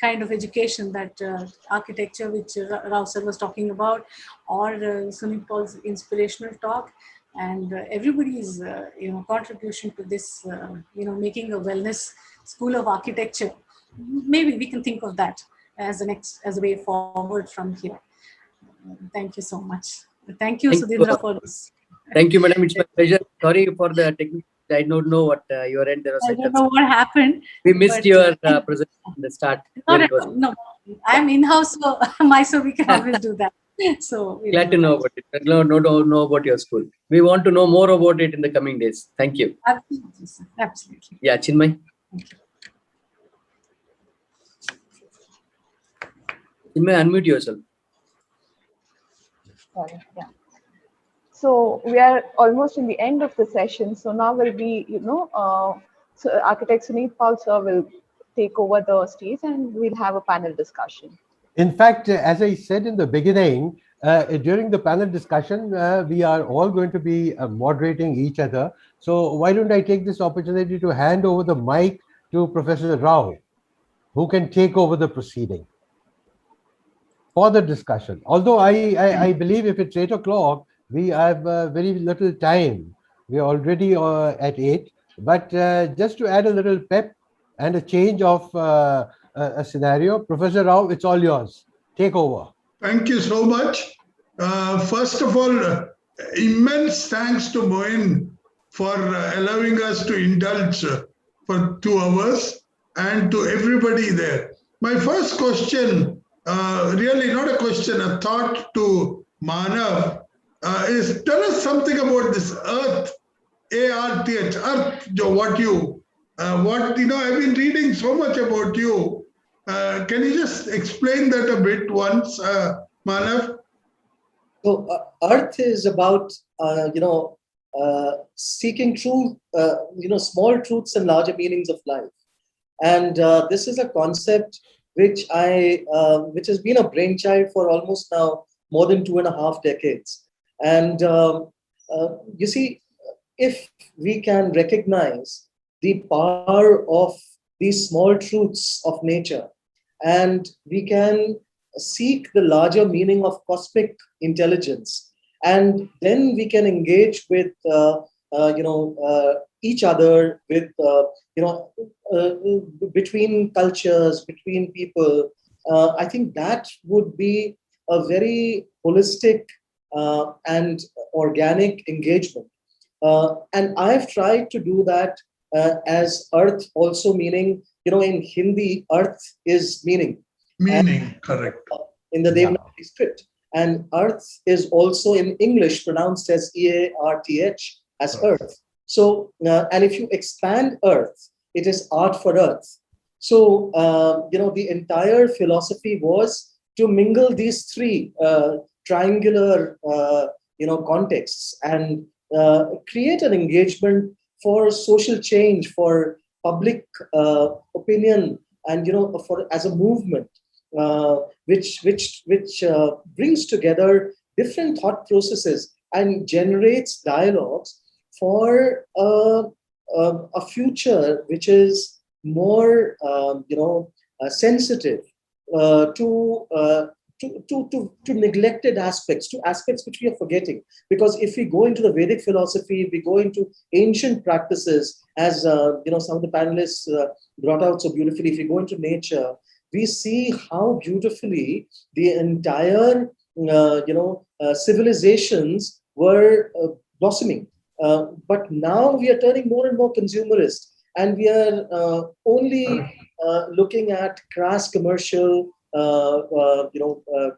Speaker 3: kind of education that architecture, which Rao sir was talking about, or Sunit Paul's inspirational talk, and everybody's contribution to this, making a wellness school of architecture. Maybe we can think of that as a way forward from here. Thank you so much. Thank you,
Speaker 1: Thank you.
Speaker 3: Sudhindra, for this.
Speaker 1: Thank you, madam. It's my pleasure. Sorry for the technical. I don't know what your end. There was
Speaker 3: I don't know what happened.
Speaker 1: We missed
Speaker 3: but,
Speaker 1: your presentation in the start.
Speaker 3: Not at all. No, I'm in-house, so we can always do that. So
Speaker 1: Glad to know about it. Know about your school. We want to know more about it in the coming days. Thank you.
Speaker 3: Absolutely, sir. Absolutely.
Speaker 1: Yeah, Chinmay. Chinmay, unmute yourself.
Speaker 2: Sorry, yeah. So we are almost in the end of the session. So now will be, so architect Sunit Paul sir will take over the stage and we'll have a panel discussion.
Speaker 4: In fact, as I said in the beginning, during the panel discussion, we are all going to be moderating each other. So why don't I take this opportunity to hand over the mic to Professor Rao, who can take over the proceeding for the discussion. Although I believe if it's 8 o'clock, we have very little time. We are already at 8, but just to add a little pep and a change of a scenario, Professor Rao, it's all yours. Take over.
Speaker 5: Thank you so much. First of all, immense thanks to Moin for allowing us to indulge for 2 hours, and to everybody there. My first question, really not a question, a thought to Manav, is tell us something about this Earth, A-R-T-H, Earth, I've been reading so much about you. Can you just explain that a bit once, Manav?
Speaker 7: So Earth is about, seeking truth, small truths and larger meanings of life. And this is a concept which has been a brainchild for almost now more than 2.5 decades. And you see, if we can recognize the power of these small truths of nature, and we can seek the larger meaning of cosmic intelligence, and then we can engage with each other, with between cultures, between people. I think that would be a very holistic and organic engagement. And I've tried to do that as Earth, also meaning, in Hindi, Earth is meaning.
Speaker 5: Meaning, correct.
Speaker 7: In the Devanagari script. And Earth is also in English pronounced as E-A-R-T-H, as Earth. So, and if you expand Earth, it is art for Earth. So, the entire philosophy was to mingle these three triangular, contexts and create an engagement for social change, for public opinion, and as a movement, which brings together different thought processes and generates dialogues for a future which is more sensitive to neglected aspects, to aspects which we are forgetting. Because if we go into the Vedic philosophy, if we go into ancient practices, as some of the panelists brought out so beautifully, if we go into nature, we see how beautifully the entire civilizations were blossoming. But now we are turning more and more consumerist, and we are only looking at crass commercial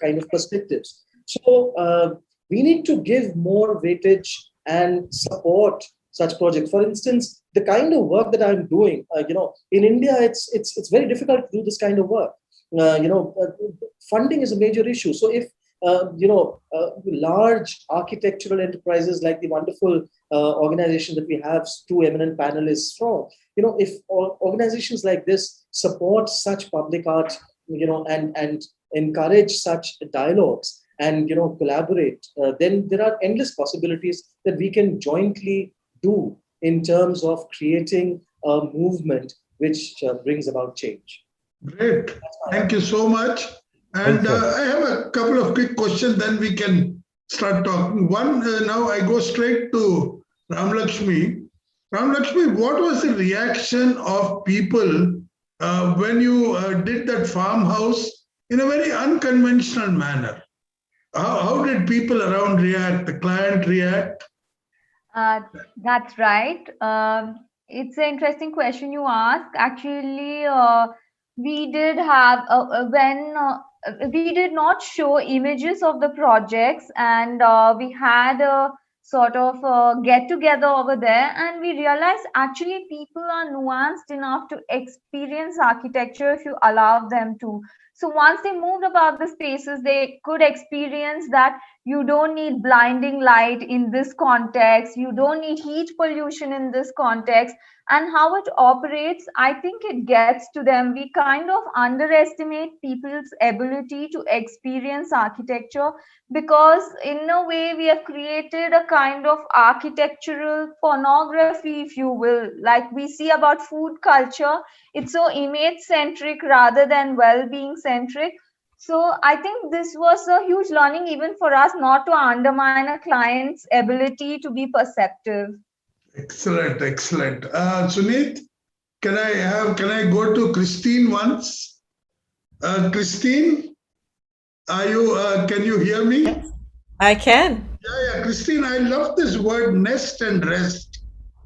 Speaker 7: kind of perspectives. So we need to give more weightage and support such projects. For instance, the kind of work that I'm doing, in India, it's very difficult to do this kind of work. Funding is a major issue. So if large architectural enterprises like the wonderful organization that we have 2 eminent panelists from, if organizations like this support such public art, and encourage such dialogues and collaborate, then there are endless possibilities that we can jointly do in terms of creating a movement which brings about change.
Speaker 5: Great. Thank you so much. And I have a couple of quick questions, then we can start talking. One, now I go straight to Ram Lakshmi. Ram Lakshmi, what was the reaction of people when you did that farmhouse in a very unconventional manner. How did people around react? The client react?
Speaker 12: That's right. It's an interesting question you ask. Actually, we did have when we did not show images of the projects, and we had a sort of get together over there, and we realized actually people are nuanced enough to experience architecture if you allow them to. So once they moved about the spaces, they could experience that you don't need blinding light in this context, you don't need heat pollution in this context, and how it operates, I think it gets to them. We kind of underestimate people's ability to experience architecture, because in a way we have created a kind of architectural pornography, if you will. Like we see about food culture, it's so image centric rather than well-being centric. So I think this was a huge learning even for us, not to undermine a client's ability to be perceptive.
Speaker 5: Excellent, excellent. Sunit, can I go to Christine once? Christine, can you hear me?
Speaker 9: I can.
Speaker 5: Yeah, Christine, I love this word nest and rest.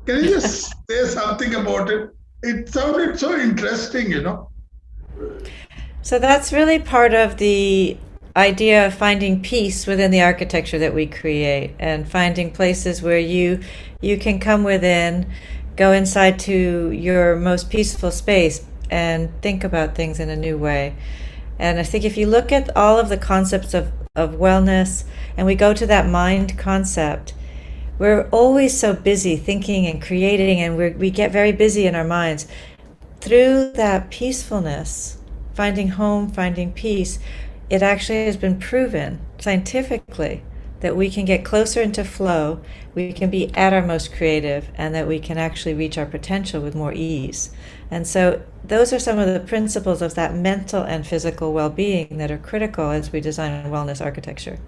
Speaker 5: Can you just say something about it? It sounded so interesting, you know.
Speaker 9: So that's really part of the idea of finding peace within the architecture that we create, and finding places where you can come within, go inside to your most peaceful space and think about things in a new way. And I think if you look at all of the concepts of wellness, and we go to that mind concept, we're always so busy thinking and creating, and we get very busy in our minds. Through that peacefulness, finding home, finding peace, it actually has been proven scientifically that we can get closer into flow, we can be at our most creative, and that we can actually reach our potential with more ease. And so those are some of the principles of that mental and physical well-being that are critical as we design wellness architecture.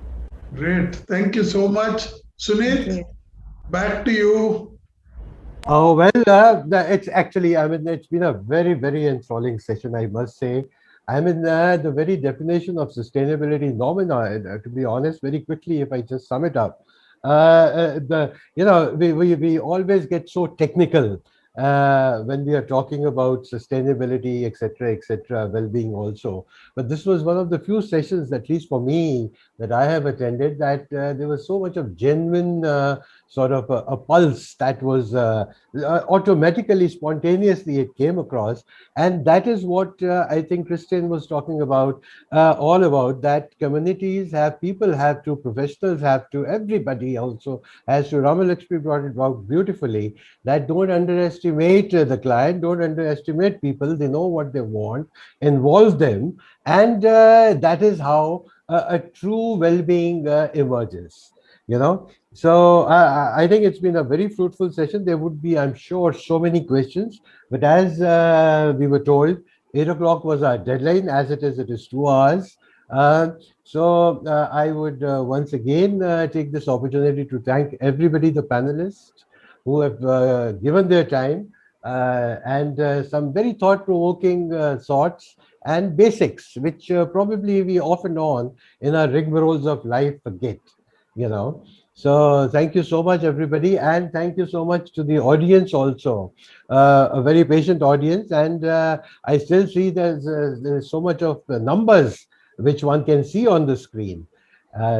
Speaker 5: Great. Thank you so much. Sunit, back to you.
Speaker 4: Oh, well, it's actually, I mean, it's been a very, very enthralling session, I must say. I mean, the very definition of sustainability nomina, to be honest, very quickly, if I just sum it up, we always get so technical when we are talking about sustainability, etc., well-being also. But this was one of the few sessions, at least for me, that I have attended, that there was so much of genuine sort of a pulse that was automatically, spontaneously it came across. And that is what I think Christian was talking about, all about, that communities have, people have to, professionals have to, everybody also has to. Ramalakshmi brought it out beautifully, that don't underestimate the client, don't underestimate people, they know what they want, involve them, and that is how a true well-being emerges, you know. So I think it's been a very fruitful session. There would be, I'm sure, so many questions, but as we were told, 8 o'clock was our deadline. As it is 2 hours. So I would once again take this opportunity to thank everybody, the panelists, who have given their time and some very thought-provoking thoughts and basics, which probably we off and on in our rigmaroles of life forget, you know. So thank you so much, everybody, and thank you so much to the audience also, a very patient audience. And I still see there's so much of numbers which one can see on the screen.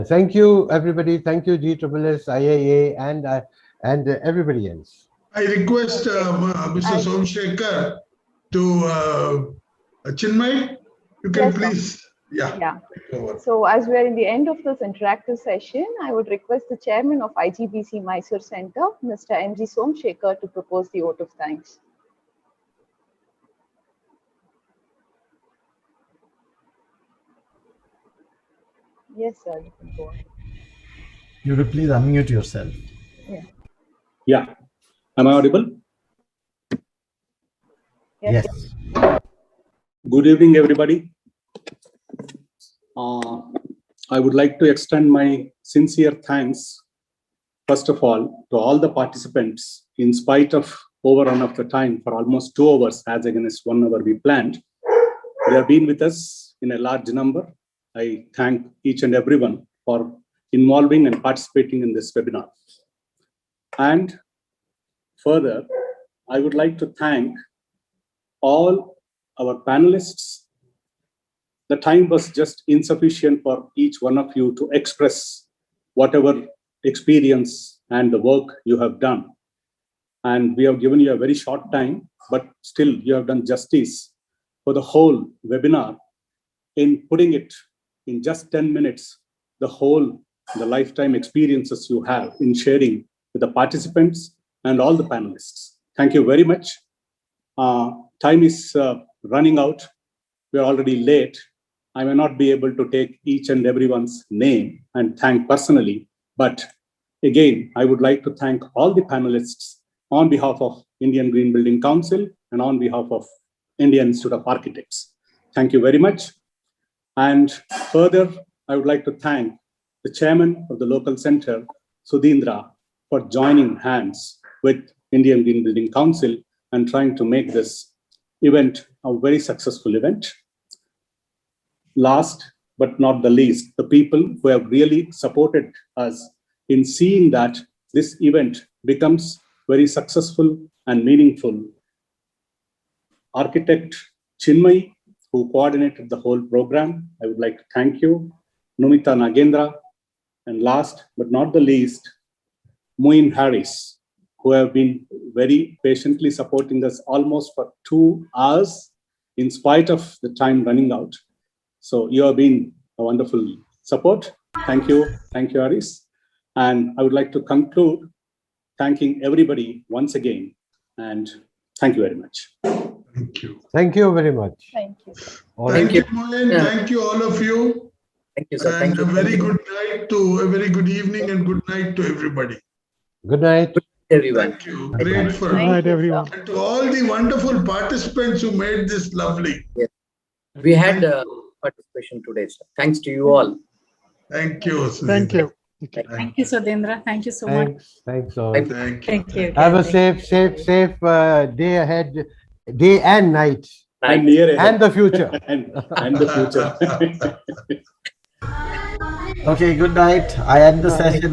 Speaker 4: Thank you, everybody. Thank you, GSSS, IIA, and everybody else.
Speaker 5: I request Mr. Somshekhar to Chinmay, you can please. Yeah.
Speaker 2: So as we are in the end of this interactive session, I would request the chairman of IGBC Mysore Center, Mr. M.G. Somshekhar, to propose the vote of thanks. Yes, sir. You can go on.
Speaker 10: You will please unmute yourself.
Speaker 13: Yeah. Am I audible?
Speaker 10: Yes.
Speaker 13: Good evening, everybody. I would like to extend my sincere thanks, first of all, to all the participants, in spite of overrun of the time for almost 2 hours, as against 1 hour we planned. they have been with us in a large number. I thank each and everyone for involving and participating in this webinar. And further, I would like to thank all our panelists. The time was just insufficient for each one of you to express whatever experience and the work you have done. And we have given you a very short time, but still you have done justice for the whole webinar in putting it in just 10 minutes, the lifetime experiences you have in sharing with the participants and all the panelists. Thank you very much. Time is running out. We're already late. I may not be able to take each and everyone's name and thank personally, but again, I would like to thank all the panelists on behalf of Indian Green Building Council and on behalf of Indian Institute of Architects. Thank you very much. And further, I would like to thank the chairman of the local center, Sudhindra, for joining hands with Indian Green Building Council and trying to make this event a very successful event. Last but not the least, the people who have really supported us in seeing that this event becomes very successful and meaningful. Architect Chinmay, who coordinated the whole program, I would like to thank you. Numita Nagendra, and last but not the least, Muin Harris, who have been very patiently supporting us almost for 2 hours in spite of the time running out. So you have been a wonderful support. Thank you, Harris. And I would like to conclude thanking everybody once again, and thank you very much.
Speaker 5: Thank you.
Speaker 4: Thank you very much.
Speaker 2: Thank you.
Speaker 5: Thank you, Mohan. Thank you, all of you.
Speaker 1: Thank you, sir.
Speaker 5: And
Speaker 1: Thank you.
Speaker 5: a very good evening and good night to everybody.
Speaker 4: Good night.
Speaker 1: Everyone.
Speaker 5: Thank you. Grateful.
Speaker 6: Good night, everyone.
Speaker 5: And to all the wonderful participants who made this lovely.
Speaker 1: Yes. We had participation today, sir. Thanks to you all.
Speaker 5: Thank you.
Speaker 6: Thank you.
Speaker 3: Thank you, Sudhindra. Thank you so much.
Speaker 4: Thanks all.
Speaker 5: Thank you.
Speaker 4: Have a safe day ahead, day and night,
Speaker 13: And near ahead.
Speaker 4: and the future.
Speaker 13: and the future.
Speaker 10: Okay, good night. I end the session.